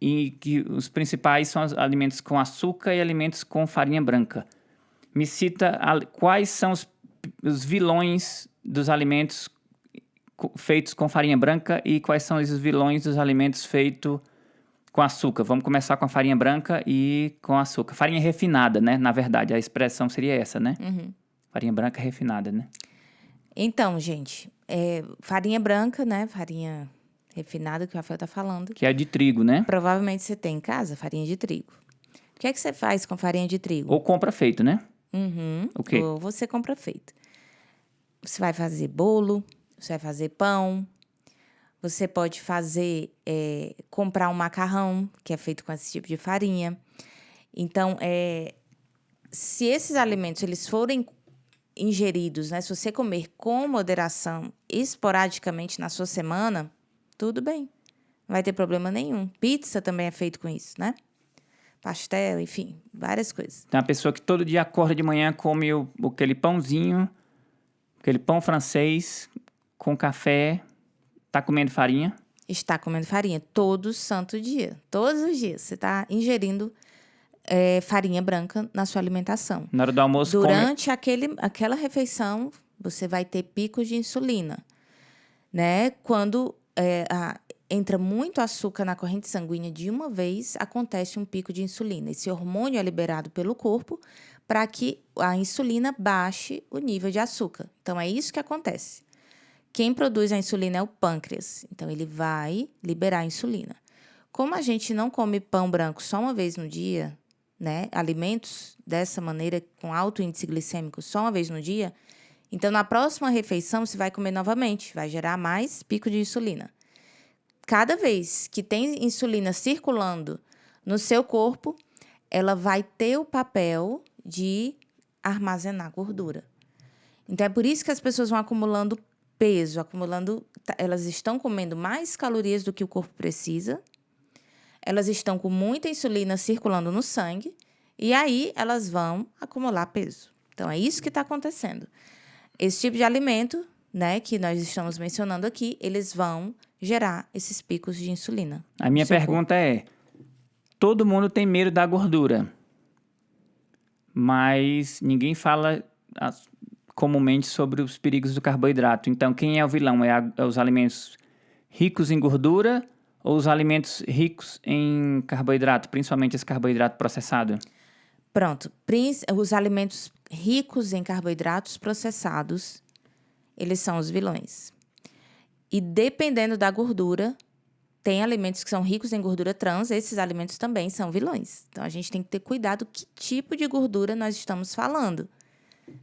Speaker 2: e que os principais são os alimentos com açúcar e alimentos com farinha branca. Me cita quais são os vilões dos alimentos feitos com farinha branca e quais são esses vilões dos alimentos feitos com açúcar. Vamos começar com a farinha branca e com açúcar. Farinha refinada, né? Na verdade, a expressão seria essa, né? Farinha branca refinada, né?
Speaker 1: Então, gente, farinha branca, né? Farinha refinada que o Rafael está falando.
Speaker 2: Que é de trigo, né?
Speaker 1: Provavelmente você tem em casa farinha de trigo. O que é que você faz com farinha de trigo?
Speaker 2: Ou compra feito, né? O quê?
Speaker 1: Ou você compra feito. Você vai fazer bolo, você vai fazer pão, você pode fazer, comprar um macarrão, que é feito com esse tipo de farinha. Então, se esses alimentos eles forem ingeridos, né? Se você comer com moderação, esporadicamente na sua semana, tudo bem. Não vai ter problema nenhum. Pizza também é feito com isso, né? Pastel, enfim, várias coisas.
Speaker 2: Tem uma pessoa que todo dia acorda de manhã, come aquele pãozinho, aquele pão francês com café, tá comendo farinha.
Speaker 1: Está comendo farinha todo santo dia. Todos os dias você está ingerindo farinha branca na sua alimentação.
Speaker 2: Na hora do almoço,
Speaker 1: Durante aquela refeição, você vai ter picos de insulina, né? Quando entra muito açúcar na corrente sanguínea de uma vez, acontece um pico de insulina. Esse hormônio é liberado pelo corpo para que a insulina baixe o nível de açúcar. Então, é isso que acontece. Quem produz a insulina é o pâncreas. Então, ele vai liberar a insulina. Como a gente não come pão branco só uma vez no dia, né? Alimentos dessa maneira, com alto índice glicêmico só uma vez no dia, então, na próxima refeição, você vai comer novamente. Vai gerar mais pico de insulina. Cada vez que tem insulina circulando no seu corpo, ela vai ter o papel de armazenar gordura. Então, é por isso que as pessoas vão acumulando peso, elas estão comendo mais calorias do que o corpo precisa, elas estão com muita insulina circulando no sangue, e aí elas vão acumular peso. Então, é isso que está acontecendo. Esse tipo de alimento, né, que nós estamos mencionando aqui, eles vão gerar esses picos de insulina.
Speaker 2: A minha pergunta é: todo mundo tem medo da gordura, mas ninguém fala comumente sobre os perigos do carboidrato. Então, quem é o vilão? É os alimentos ricos em gordura ou os alimentos ricos em carboidrato, principalmente esse carboidrato processado?
Speaker 1: Pronto. Os alimentos ricos em carboidratos processados, eles são os vilões. E dependendo da gordura, tem alimentos que são ricos em gordura trans, esses alimentos também são vilões. Então, a gente tem que ter cuidado que tipo de gordura nós estamos falando,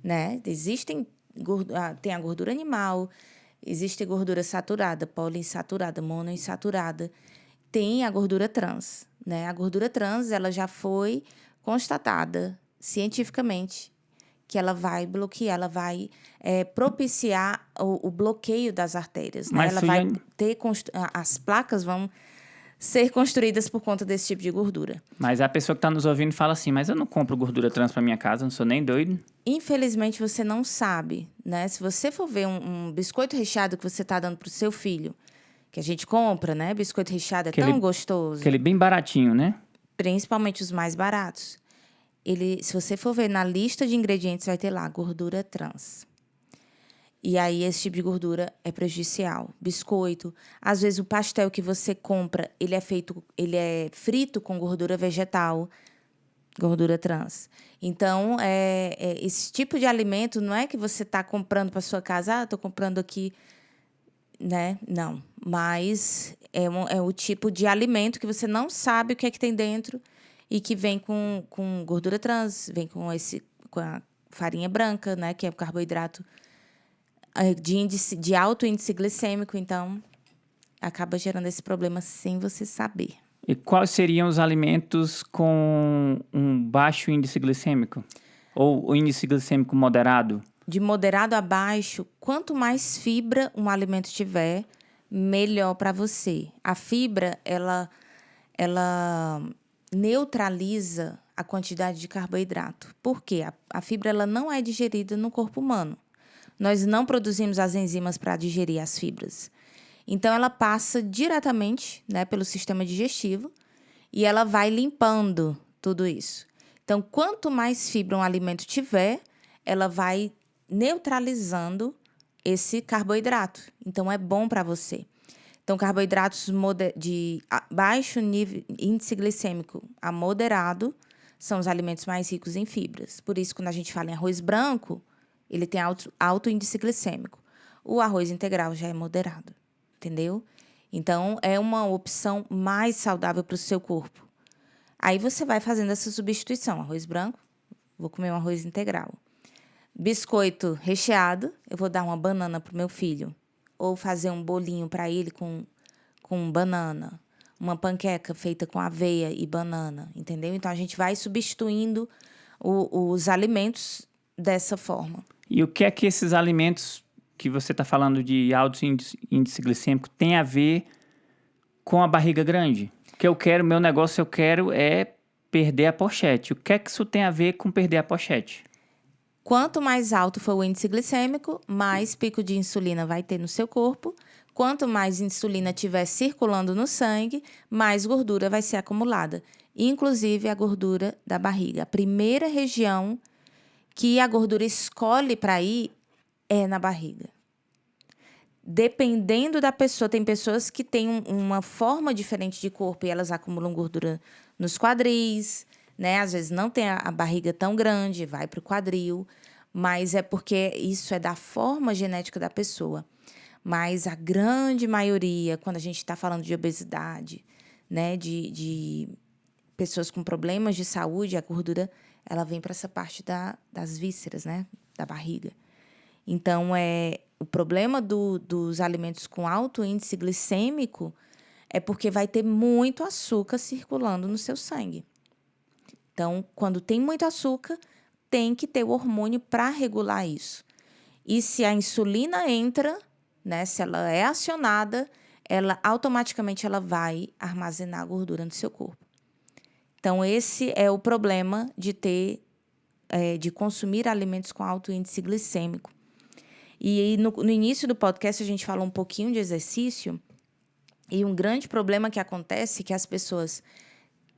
Speaker 1: né? Tem a gordura animal, existe gordura saturada, poliinsaturada, monoinsaturada. Tem a gordura trans, né? A gordura trans, ela já foi constatada cientificamente que ela vai bloquear, ela vai propiciar o bloqueio das artérias, né?
Speaker 2: Mas
Speaker 1: Ela vai ter as placas vão ser construídas por conta desse tipo de gordura.
Speaker 2: Mas a pessoa que está nos ouvindo fala assim: mas eu não compro gordura trans para minha casa, não sou nem doido.
Speaker 1: Infelizmente, você não sabe, né? Se você for ver um biscoito recheado que você está dando para o seu filho, que a gente compra, né? Biscoito recheado é tão gostoso.
Speaker 2: Aquele bem baratinho, né?
Speaker 1: Principalmente os mais baratos. Se você for ver na lista de ingredientes, vai ter lá gordura trans. E aí, esse tipo de gordura é prejudicial. Biscoito. Às vezes, o pastel que você compra, ele é frito com gordura vegetal, gordura trans. Então, esse tipo de alimento não é que você está comprando para sua casa, estou comprando aqui, né? Não. Mas é o tipo de alimento que você não sabe o que é que tem dentro e que vem com gordura trans, vem com a farinha branca, né? Que é o carboidrato de alto índice glicêmico, então acaba gerando esse problema sem você saber.
Speaker 2: E quais seriam os alimentos com um baixo índice glicêmico? Ou o índice glicêmico moderado?
Speaker 1: De moderado a baixo, quanto mais fibra um alimento tiver, melhor para você. A fibra, ela neutraliza a quantidade de carboidrato. Por quê? A fibra ela não é digerida no corpo humano. Nós não produzimos as enzimas para digerir as fibras. Então, ela passa diretamente, né, pelo sistema digestivo e ela vai limpando tudo isso. Então, quanto mais fibra um alimento tiver, ela vai neutralizando esse carboidrato. Então, é bom para você. Então, carboidratos de baixo índice glicêmico a moderado são os alimentos mais ricos em fibras. Por isso, quando a gente fala em arroz branco, ele tem alto índice glicêmico. O arroz integral já é moderado, entendeu? Então, é uma opção mais saudável para o seu corpo. Aí você vai fazendo essa substituição. Arroz branco, vou comer um arroz integral. Biscoito recheado, eu vou dar uma banana para o meu filho. Ou fazer um bolinho para ele com banana. Uma panqueca feita com aveia e banana, entendeu? Então, a gente vai substituindo os alimentos dessa forma.
Speaker 2: E o que é que esses alimentos que você está falando de alto índice glicêmico tem a ver com a barriga grande? Meu negócio eu quero é perder a pochete. O que é que isso tem a ver com perder a pochete?
Speaker 1: Quanto mais alto for o índice glicêmico, mais pico de insulina vai ter no seu corpo. Quanto mais insulina estiver circulando no sangue, mais gordura vai ser acumulada. Inclusive a gordura da barriga. A primeira região que a gordura escolhe para ir é na barriga. Dependendo da pessoa, tem pessoas que têm uma forma diferente de corpo e elas acumulam gordura nos quadris, né? Às vezes não tem a barriga tão grande, vai para o quadril, mas é porque isso é da forma genética da pessoa. Mas a grande maioria, quando a gente está falando de obesidade, né, de pessoas com problemas de saúde, a gordura ela vem para essa parte das vísceras, né, da barriga. Então, o problema dos alimentos com alto índice glicêmico é porque vai ter muito açúcar circulando no seu sangue. Então, quando tem muito açúcar, tem que ter o hormônio para regular isso. E se a insulina entra, né, se ela é acionada, ela automaticamente vai armazenar a gordura no seu corpo. Então, esse é o problema de consumir alimentos com alto índice glicêmico. E no início do podcast, a gente falou um pouquinho de exercício. E um grande problema que acontece é que as pessoas,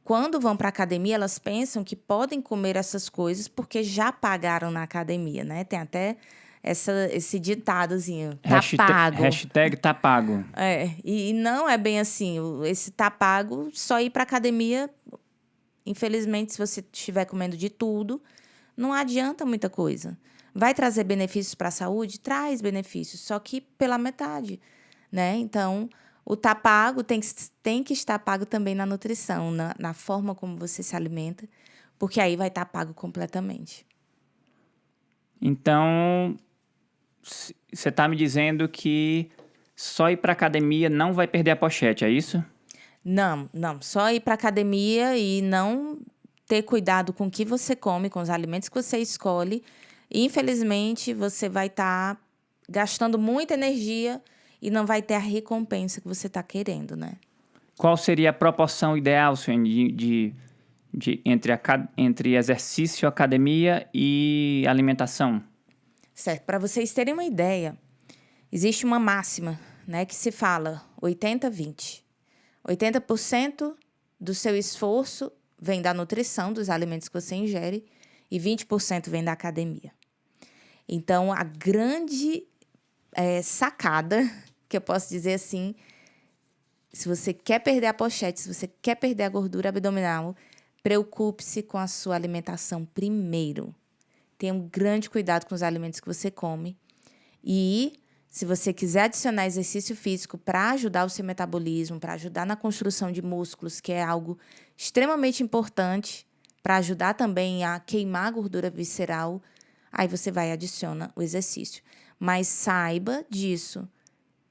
Speaker 1: quando vão para a academia, elas pensam que podem comer essas coisas porque já pagaram na academia, né? Tem até esse ditadozinho, tá pago.
Speaker 2: Hashtag tá pago.
Speaker 1: E não é bem assim. Esse tá pago, só ir para a academia, infelizmente, se você estiver comendo de tudo, não adianta muita coisa. Vai trazer benefícios para a saúde? Traz benefícios, só que pela metade, né? Então, o tá pago tem que estar pago também na nutrição, na forma como você se alimenta, porque aí vai estar pago completamente.
Speaker 2: Então, você está me dizendo que só ir para academia não vai perder a pochete, é isso?
Speaker 1: Não. Só ir para academia e não ter cuidado com o que você come, com os alimentos que você escolhe. Infelizmente, você vai estar gastando muita energia e não vai ter a recompensa que você está querendo, né?
Speaker 2: Qual seria a proporção ideal, Suene, entre exercício, academia e alimentação?
Speaker 1: Certo. Para vocês terem uma ideia, existe uma máxima, né, que se fala 80-20. 80% do seu esforço vem da nutrição, dos alimentos que você ingere, e 20% vem da academia. Então, a grande sacada, que eu posso dizer assim, se você quer perder a pochete, se você quer perder a gordura abdominal, preocupe-se com a sua alimentação primeiro. Tenha um grande cuidado com os alimentos que você come. E, se você quiser adicionar exercício físico para ajudar o seu metabolismo, para ajudar na construção de músculos, que é algo extremamente importante, para ajudar também a queimar a gordura visceral, aí você vai e adiciona o exercício. Mas saiba disso.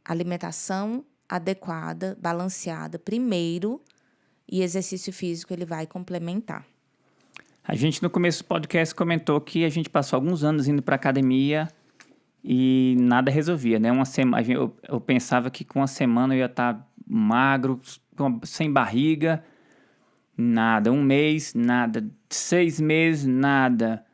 Speaker 1: Alimentação adequada, balanceada primeiro, e exercício físico ele vai complementar.
Speaker 2: A gente, no começo do podcast, comentou que a gente passou alguns anos indo para academia e nada resolvia, né? Eu pensava que com uma semana eu ia estar magro, sem barriga, nada. 1 mês, nada. 6 meses, nada.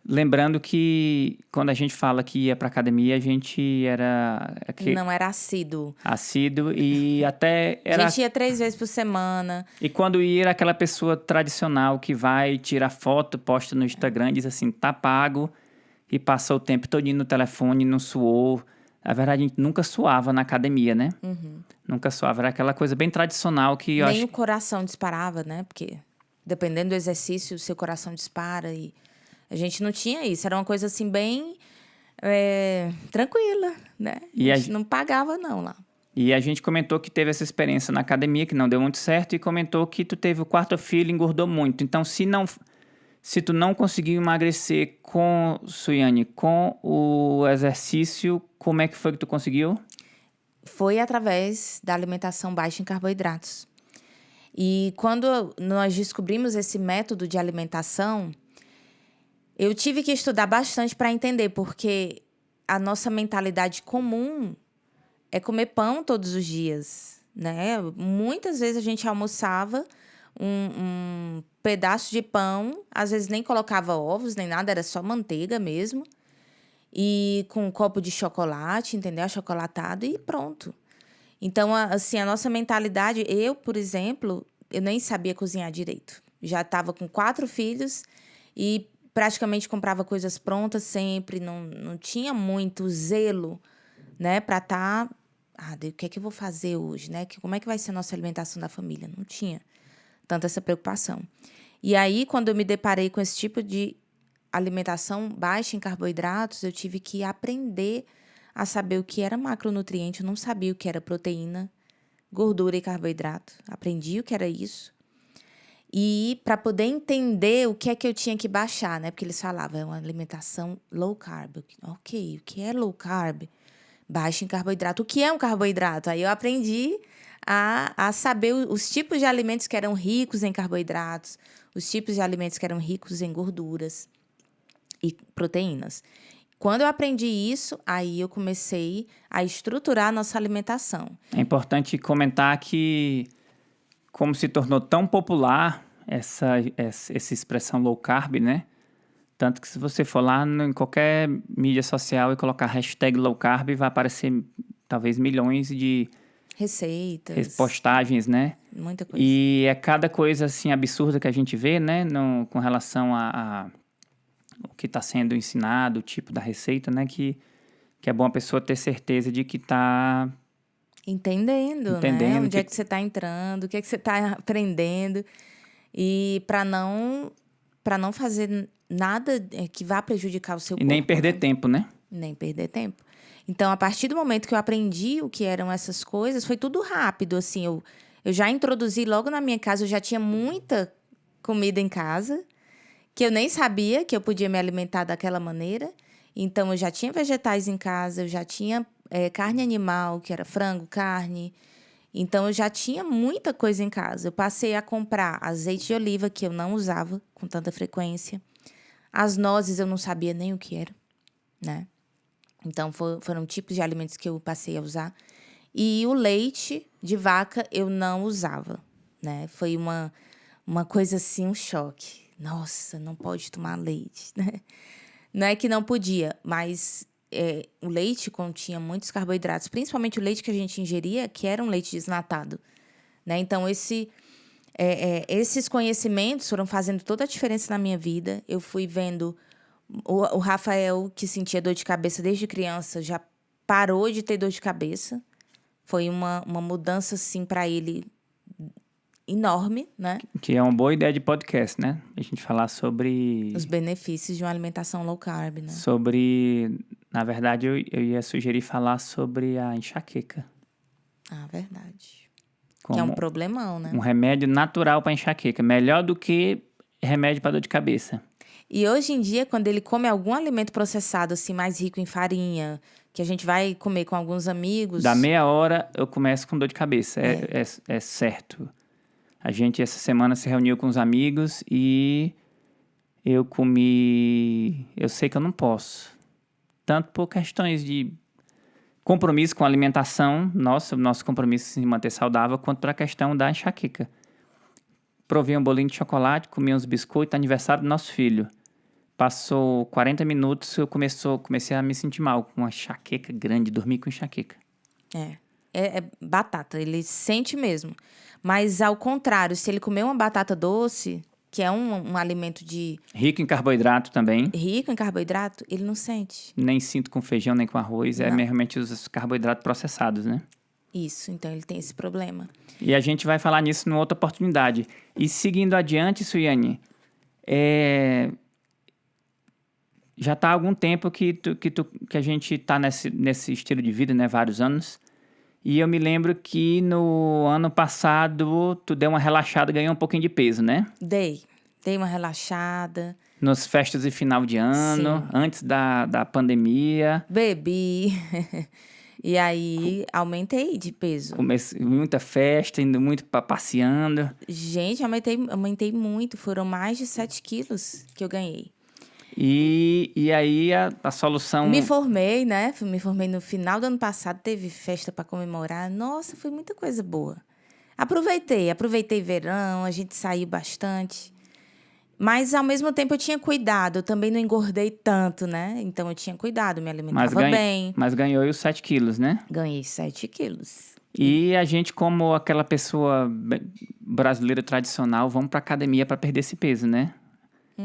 Speaker 2: Lembrando que quando a gente fala que ia pra academia, a gente era...
Speaker 1: Não era assíduo.
Speaker 2: Assíduo e até era...
Speaker 1: A gente ia 3 vezes por semana.
Speaker 2: E quando ia, era aquela pessoa tradicional que vai, tira foto, posta no Instagram, diz assim, tá pago, e passa o tempo todinho no telefone, não suou. Na verdade, a gente nunca suava na academia, né?
Speaker 1: Uhum.
Speaker 2: Nunca suava. Era aquela coisa bem tradicional que eu
Speaker 1: Nem o coração disparava, né? Porque dependendo do exercício, o seu coração dispara e... A gente não tinha isso. Era uma coisa assim bem tranquila, né? A gente não pagava não lá.
Speaker 2: E a gente comentou que teve essa experiência na academia, que não deu muito certo, e comentou que tu teve o quarto filho e engordou muito. Então, se tu não conseguiu emagrecer Suiane, com o exercício, como é que foi que tu conseguiu?
Speaker 1: Foi através da alimentação baixa em carboidratos. E quando nós descobrimos esse método de alimentação, eu tive que estudar bastante para entender, porque a nossa mentalidade comum é comer pão todos os dias, né? Muitas vezes a gente almoçava um pedaço de pão, às vezes nem colocava ovos nem nada, era só manteiga mesmo. E com um copo de chocolate, entendeu? Achocolatado e pronto. Então, assim, a nossa mentalidade... Eu, por exemplo, eu nem sabia cozinhar direito. Já estava com 4 filhos e praticamente comprava coisas prontas sempre. Não tinha muito zelo, né? Para estar... o que é que eu vou fazer hoje, né? Como é que vai ser a nossa alimentação da família? Não tinha tanta essa preocupação. E aí, quando eu me deparei com esse tipo de alimentação baixa em carboidratos, eu tive que aprender a saber o que era macronutriente. Eu não sabia o que era proteína, gordura e carboidrato. Aprendi o que era isso. E para poder entender o que é que eu tinha que baixar, né? Porque eles falavam, é uma alimentação low carb. Ok, o que é low carb? Baixa em carboidrato. O que é um carboidrato? Aí eu aprendi a saber os tipos de alimentos que eram ricos em carboidratos, os tipos de alimentos que eram ricos em gorduras e proteínas. Quando eu aprendi isso, aí eu comecei a estruturar a nossa alimentação.
Speaker 2: É importante comentar que, como se tornou tão popular essa expressão low carb, né? Tanto que se você for lá em qualquer mídia social e colocar hashtag low carb, vai aparecer talvez milhões de
Speaker 1: Receitas,
Speaker 2: postagens, né?
Speaker 1: muita coisa.
Speaker 2: E é cada coisa assim absurda que a gente vê, né? Com relação a o que está sendo ensinado, o tipo da receita, né? Que é bom a pessoa ter certeza de que está
Speaker 1: Entendendo, né? Onde é que você está entrando, o que é que você está aprendendo. E para não fazer nada que vá prejudicar o seu corpo.
Speaker 2: E nem perder
Speaker 1: né?
Speaker 2: tempo, né?
Speaker 1: Nem perder tempo. Então, a partir do momento que eu aprendi o que eram essas coisas, foi tudo rápido, assim. Eu já introduzi logo na minha casa, eu já tinha muita comida em casa, que eu nem sabia que eu podia me alimentar daquela maneira. Então, eu já tinha vegetais em casa, eu já tinha carne animal, que era frango, carne. Então, eu já tinha muita coisa em casa. Eu passei a comprar azeite de oliva, que eu não usava com tanta frequência. As nozes eu não sabia nem o que era, né? Então, foram tipos de alimentos que eu passei a usar. E o leite de vaca eu não usava, né? Foi uma coisa assim, um choque. Nossa, não pode tomar leite, né? Não é que não podia, mas o leite continha muitos carboidratos, principalmente o leite que a gente ingeria, que era um leite desnatado, né? Então, esses conhecimentos foram fazendo toda a diferença na minha vida. Eu fui vendo o Rafael, que sentia dor de cabeça desde criança, já parou de ter dor de cabeça. Foi uma mudança, assim, para ele enorme, né?
Speaker 2: Que é uma boa ideia de podcast, né? A gente falar sobre...
Speaker 1: Os benefícios de uma alimentação low carb, né?
Speaker 2: Na verdade, eu ia sugerir falar sobre a enxaqueca.
Speaker 1: Verdade.
Speaker 2: Como
Speaker 1: que é um problemão, né?
Speaker 2: um remédio natural para enxaqueca. Melhor do que remédio para dor de cabeça.
Speaker 1: E hoje em dia, quando ele come algum alimento processado, assim, mais rico em farinha, que a gente vai comer com alguns amigos...
Speaker 2: Da meia hora, eu começo com dor de cabeça. É certo. A gente, essa semana, se reuniu com os amigos e eu comi... Eu sei que eu não posso. Tanto por questões de compromisso com a alimentação, nosso compromisso em se manter saudável, quanto para a questão da enxaqueca. Provei um bolinho de chocolate, comi uns biscoitos, aniversário do nosso filho. Passou 40 minutos, eu comecei a me sentir mal, com uma enxaqueca grande, dormi com enxaqueca.
Speaker 1: É batata, ele sente mesmo. Mas, ao contrário, se ele comer uma batata doce, que é um alimento
Speaker 2: rico em carboidrato também.
Speaker 1: Rico em carboidrato, ele não sente.
Speaker 2: Nem sinto com feijão, nem com arroz.
Speaker 1: Não.
Speaker 2: É realmente os carboidratos processados, né?
Speaker 1: Isso, então ele tem esse problema.
Speaker 2: E a gente vai falar nisso numa outra oportunidade. E seguindo adiante, Suiane, já está há algum tempo que a gente está nesse estilo de vida, né? Vários anos. E eu me lembro que no ano passado tu deu uma relaxada, ganhou um pouquinho de peso, né?
Speaker 1: Dei uma relaxada,
Speaker 2: Nos festas de final de ano,
Speaker 1: sim,
Speaker 2: antes da pandemia.
Speaker 1: bebi. E aí aumentei de peso.
Speaker 2: Comecei muita festa, indo muito passeando.
Speaker 1: Gente, aumentei muito. Foram mais de 7 quilos que eu ganhei.
Speaker 2: E aí a
Speaker 1: Me
Speaker 2: solução.
Speaker 1: formei, né? Me formei no final do ano passado, teve festa para comemorar. Nossa, foi muita coisa boa. Aproveitei verão, a gente saiu bastante. Mas ao mesmo tempo eu tinha cuidado, eu também não engordei tanto, né? Então eu tinha cuidado, me
Speaker 2: Mas,
Speaker 1: alimentava bem.
Speaker 2: mas ganhou aí os 7 quilos, né?
Speaker 1: Ganhei 7 quilos.
Speaker 2: E a gente, como aquela pessoa brasileira tradicional, vamos pra academia para perder esse peso, né?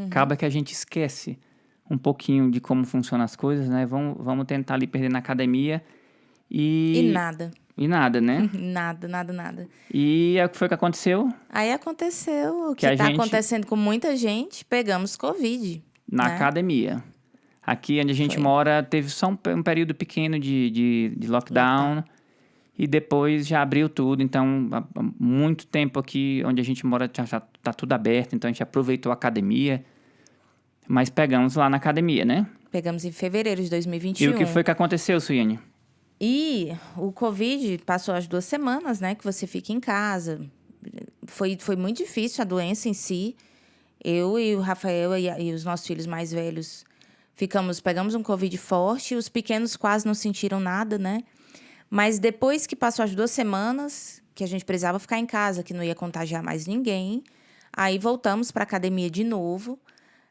Speaker 2: Acaba que a gente esquece um pouquinho de como funcionam as coisas, né? Vamos tentar ali perder na academia
Speaker 1: E
Speaker 2: e
Speaker 1: nada.
Speaker 2: nada, né?
Speaker 1: Nada.
Speaker 2: E é o que foi que aconteceu?
Speaker 1: Aí aconteceu o
Speaker 2: Que
Speaker 1: que
Speaker 2: a
Speaker 1: está
Speaker 2: gente,
Speaker 1: acontecendo com muita gente, pegamos Covid,
Speaker 2: na
Speaker 1: né?
Speaker 2: academia. Aqui onde a gente
Speaker 1: Foi.
Speaker 2: mora, teve só um período pequeno de lockdown. E depois já abriu tudo, então há muito tempo aqui onde a gente mora já tá tudo aberto, então a gente aproveitou a academia, mas pegamos lá na academia, né?
Speaker 1: Pegamos em fevereiro de
Speaker 2: E o que
Speaker 1: 2021.
Speaker 2: foi que aconteceu, Suiane?
Speaker 1: E o Covid passou as 2 semanas, né? Que você fica em casa. Foi muito difícil a doença em si. Eu e o Rafael e os nossos filhos mais velhos pegamos um Covid forte. Os pequenos quase não sentiram nada, né? Mas depois que passou as 2 semanas, que a gente precisava ficar em casa, que não ia contagiar mais ninguém, aí voltamos para a academia de novo,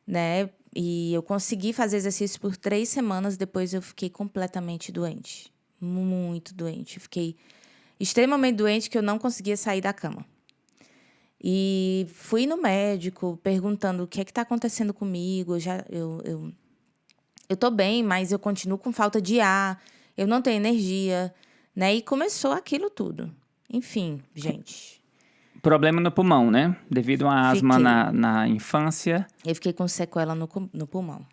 Speaker 1: né? E eu consegui fazer exercício por 3 semanas, depois eu fiquei completamente doente. Muito doente. Eu fiquei extremamente doente que eu não conseguia sair da cama. E fui no médico perguntando o que é que está acontecendo comigo. Eu tô bem, mas eu continuo com falta de ar, eu não tenho energia, né? E começou aquilo tudo. Enfim, gente,
Speaker 2: Problema no pulmão, né? Devido a uma asma
Speaker 1: fiquei.
Speaker 2: na infância,
Speaker 1: Eu fiquei com sequela no pulmão,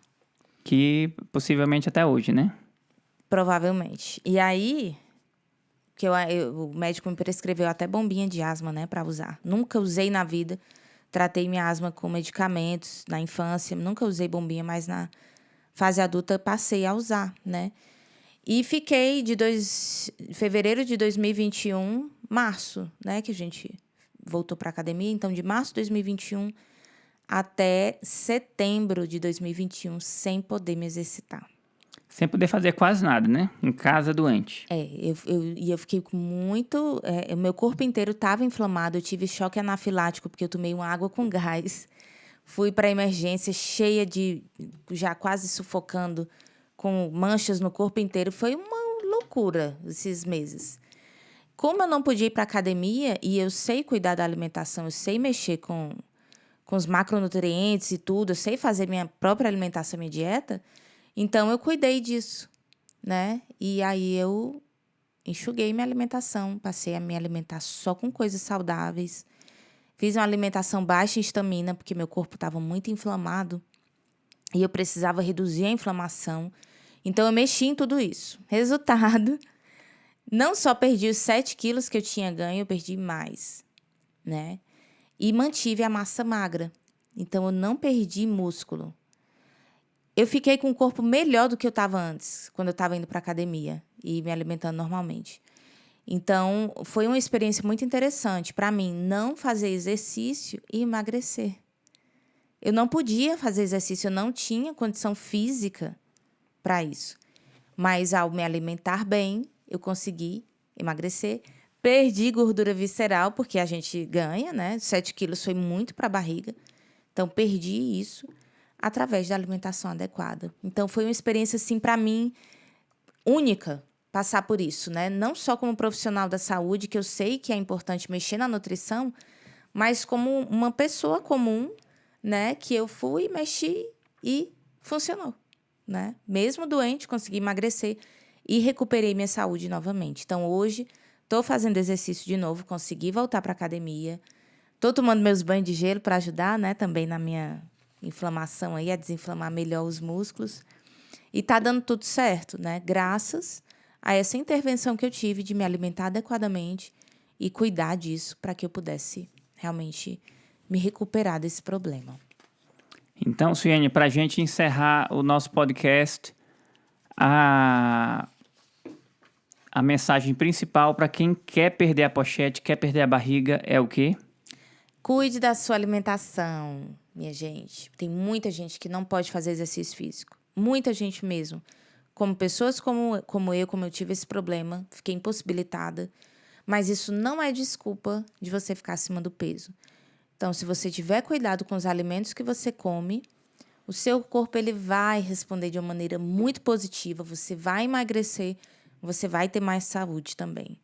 Speaker 2: que possivelmente até hoje, né?
Speaker 1: provavelmente. E aí, o médico me prescreveu até bombinha de asma, né, para usar. Nunca usei na vida. Tratei minha asma com medicamentos na infância, nunca usei bombinha, mas na fase adulta passei a usar, né? E fiquei de fevereiro de 2021, março, né, que a gente voltou para academia. Então, de março de 2021 até setembro de 2021, sem poder me exercitar.
Speaker 2: Sem poder fazer quase nada, né? Em casa, doente.
Speaker 1: Eu fiquei com muito... o meu corpo inteiro estava inflamado, eu tive choque anafilático, porque eu tomei uma água com gás. Fui para a emergência cheia já quase sufocando, com manchas no corpo inteiro. Foi uma loucura esses meses. Como eu não podia ir para academia e eu sei cuidar da alimentação, eu sei mexer com os macronutrientes e tudo, eu sei fazer minha própria alimentação, minha dieta, então eu cuidei disso, né? E aí eu enxuguei minha alimentação, passei a me alimentar só com coisas saudáveis. Fiz uma alimentação baixa em estamina, porque meu corpo estava muito inflamado e eu precisava reduzir a inflamação. Então, eu mexi em tudo isso. Resultado, não só perdi os 7 quilos que eu tinha ganho, eu perdi mais, né? E mantive a massa magra. Então, eu não perdi músculo. Eu fiquei com um corpo melhor do que eu estava antes, quando eu estava indo para a academia e me alimentando normalmente. Então, foi uma experiência muito interessante para mim não fazer exercício e emagrecer. Eu não podia fazer exercício, eu não tinha condição física para isso. Mas ao me alimentar bem, eu consegui emagrecer. Perdi gordura visceral, porque a gente ganha, né? 7 quilos foi muito para a barriga. Então, perdi isso através da alimentação adequada. Então, foi uma experiência, assim, para mim, única passar por isso, né? Não só como profissional da saúde, que eu sei que é importante mexer na nutrição, mas como uma pessoa comum, né? Que eu fui, mexi e funcionou, né? Mesmo doente, consegui emagrecer e recuperei minha saúde novamente. Então, hoje, estou fazendo exercício de novo, consegui voltar para a academia, estou tomando meus banhos de gelo para ajudar, né? Também na minha inflamação aí, a desinflamar melhor os músculos. E tá dando tudo certo, né? Graças a essa intervenção que eu tive de me alimentar adequadamente e cuidar disso para que eu pudesse realmente me recuperar desse problema.
Speaker 2: Então, Suiane, para a gente encerrar o nosso podcast, a mensagem principal para quem quer perder a pochete, quer perder a barriga, é o quê?
Speaker 1: Cuide da sua alimentação, minha gente. Tem muita gente que não pode fazer exercício físico. Muita gente mesmo. Como pessoas como eu tive esse problema, fiquei impossibilitada. Mas isso não é desculpa de você ficar acima do peso. Então, se você tiver cuidado com os alimentos que você come, o seu corpo ele vai responder de uma maneira muito positiva. Você vai emagrecer, você vai ter mais saúde também.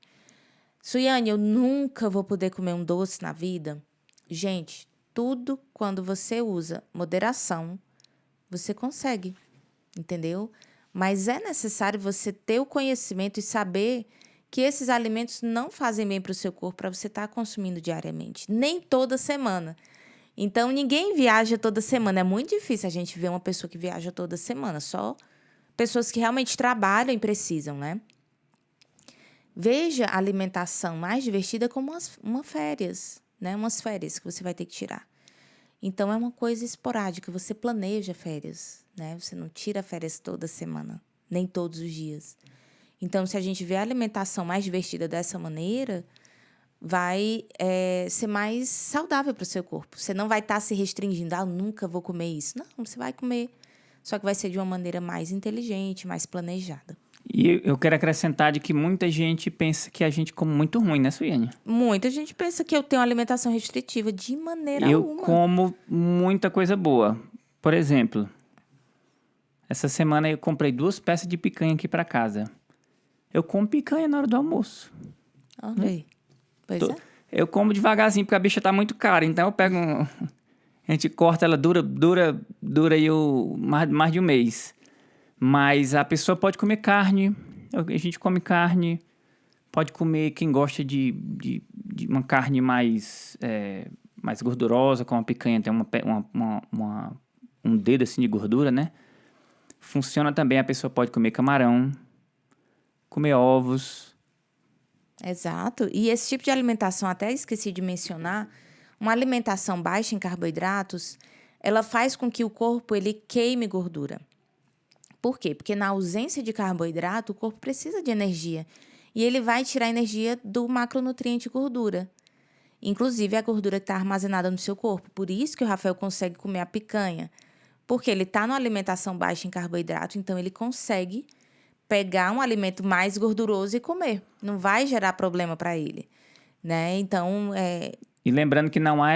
Speaker 1: Suiane, eu nunca vou poder comer um doce na vida. Gente, tudo quando você usa moderação, você consegue, entendeu? Mas é necessário você ter o conhecimento e saber que esses alimentos não fazem bem para o seu corpo para você estar consumindo diariamente, nem toda semana. Então, ninguém viaja toda semana. É muito difícil a gente ver uma pessoa que viaja toda semana. Só pessoas que realmente trabalham e precisam, né? Veja a alimentação mais divertida como uma férias, né? Umas férias que você vai ter que tirar. Então, é uma coisa esporádica. Você planeja férias, né? Você não tira férias toda semana, nem todos os dias. Então, se a gente vê a alimentação mais divertida dessa maneira, vai ser mais saudável para o seu corpo. Você não vai estar se restringindo. Eu nunca vou comer isso. Não, você vai comer. Só que vai ser de uma maneira mais inteligente, mais planejada.
Speaker 2: E eu quero acrescentar de que muita gente pensa que a gente come muito ruim, né, Suiane?
Speaker 1: Muita gente pensa que eu tenho uma alimentação restritiva. De maneira
Speaker 2: Eu
Speaker 1: alguma.
Speaker 2: como muita coisa boa. Por exemplo, essa semana eu comprei 2 peças de picanha aqui para casa. Eu como picanha na hora do almoço.
Speaker 1: Olha aí. Pois é.
Speaker 2: Eu como devagarzinho, porque a bicha tá muito cara. Então eu pego a gente corta, ela dura aí mais de um mês. Mas a pessoa pode comer carne. A gente come carne. Pode comer quem gosta de uma carne mais gordurosa, como a picanha tem um dedo assim de gordura, né? Funciona também, a pessoa pode comer camarão, comer ovos.
Speaker 1: Exato. E esse tipo de alimentação, até esqueci de mencionar, uma alimentação baixa em carboidratos, ela faz com que o corpo ele queime gordura. Por quê? Porque na ausência de carboidrato, o corpo precisa de energia. E ele vai tirar a energia do macronutriente gordura. Inclusive a gordura que está armazenada no seu corpo. Por isso que o Rafael consegue comer a picanha. Porque ele está numa alimentação baixa em carboidrato, então ele consegue pegar um alimento mais gorduroso e comer. Não vai gerar problema para ele, né? Então,
Speaker 2: E lembrando que não há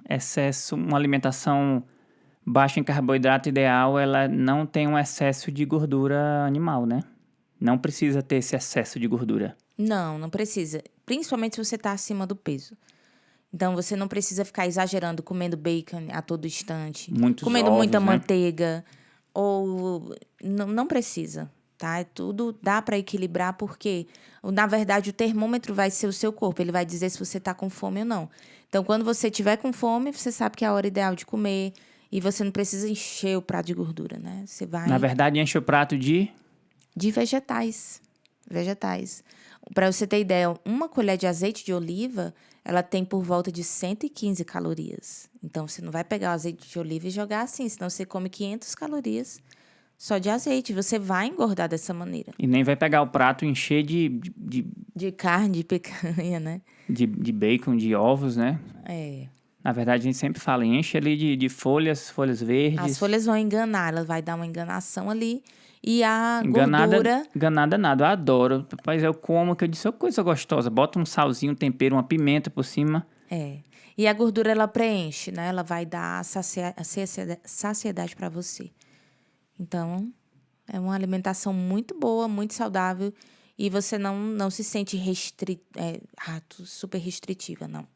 Speaker 2: excesso, uma alimentação baixa em carboidrato ideal, ela não tem um excesso de gordura animal, né? Não precisa ter esse excesso de gordura.
Speaker 1: não precisa. Principalmente se você está acima do peso. Então, você não precisa ficar exagerando, comendo bacon a todo instante. Comendo
Speaker 2: ovos,
Speaker 1: muita
Speaker 2: né?
Speaker 1: manteiga. Ou não precisa, tá? Tudo dá para equilibrar, porque, na verdade, o termômetro vai ser o seu corpo. Ele vai dizer se você está com fome ou não. Então, quando você tiver com fome, você sabe que é a hora ideal de comer. E você não precisa encher o prato de gordura, né? Você vai...
Speaker 2: Na verdade, enche o prato de
Speaker 1: vegetais. Vegetais. Para você ter ideia, uma colher de azeite de oliva, ela tem por volta de 115 calorias. Então, você não vai pegar o azeite de oliva e jogar assim, senão você come 500 calorias só de azeite. Você vai engordar dessa maneira.
Speaker 2: E nem vai pegar o prato e encher de
Speaker 1: carne, de picanha, né?
Speaker 2: De bacon, de ovos, né?
Speaker 1: É.
Speaker 2: Na verdade, a gente sempre fala, enche ali de folhas verdes.
Speaker 1: As folhas vão enganar, ela vai dar uma enganação ali. E a gordura...
Speaker 2: Enganada nada, eu adoro. Mas eu como, que eu disse, é coisa gostosa. Bota um salzinho, um tempero, uma pimenta por cima.
Speaker 1: E a gordura, ela preenche, né? Ela vai dar saciedade para você. Então, é uma alimentação muito boa, muito saudável. E você não se sente super restritiva, não.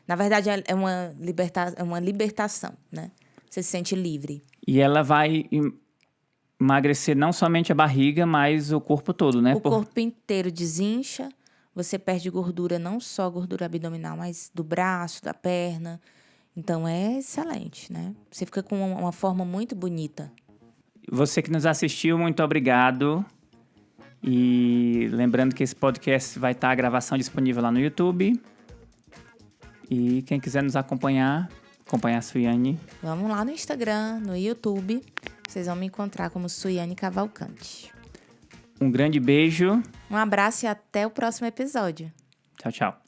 Speaker 1: Na verdade, é uma libertação, né? Você se sente livre.
Speaker 2: E ela vai emagrecer não somente a barriga, mas o corpo todo, né?
Speaker 1: O corpo inteiro desincha. Você perde gordura, não só gordura abdominal, mas do braço, da perna. Então, é excelente, né? Você fica com uma forma muito bonita.
Speaker 2: Você que nos assistiu, muito obrigado. E lembrando que esse podcast vai estar a gravação disponível lá no YouTube. E quem quiser nos acompanhar a Suiane.
Speaker 1: Vamos lá no Instagram, no YouTube. Vocês vão me encontrar como Suiane Cavalcante.
Speaker 2: Um grande beijo.
Speaker 1: Um abraço e até o próximo episódio.
Speaker 2: Tchau, tchau.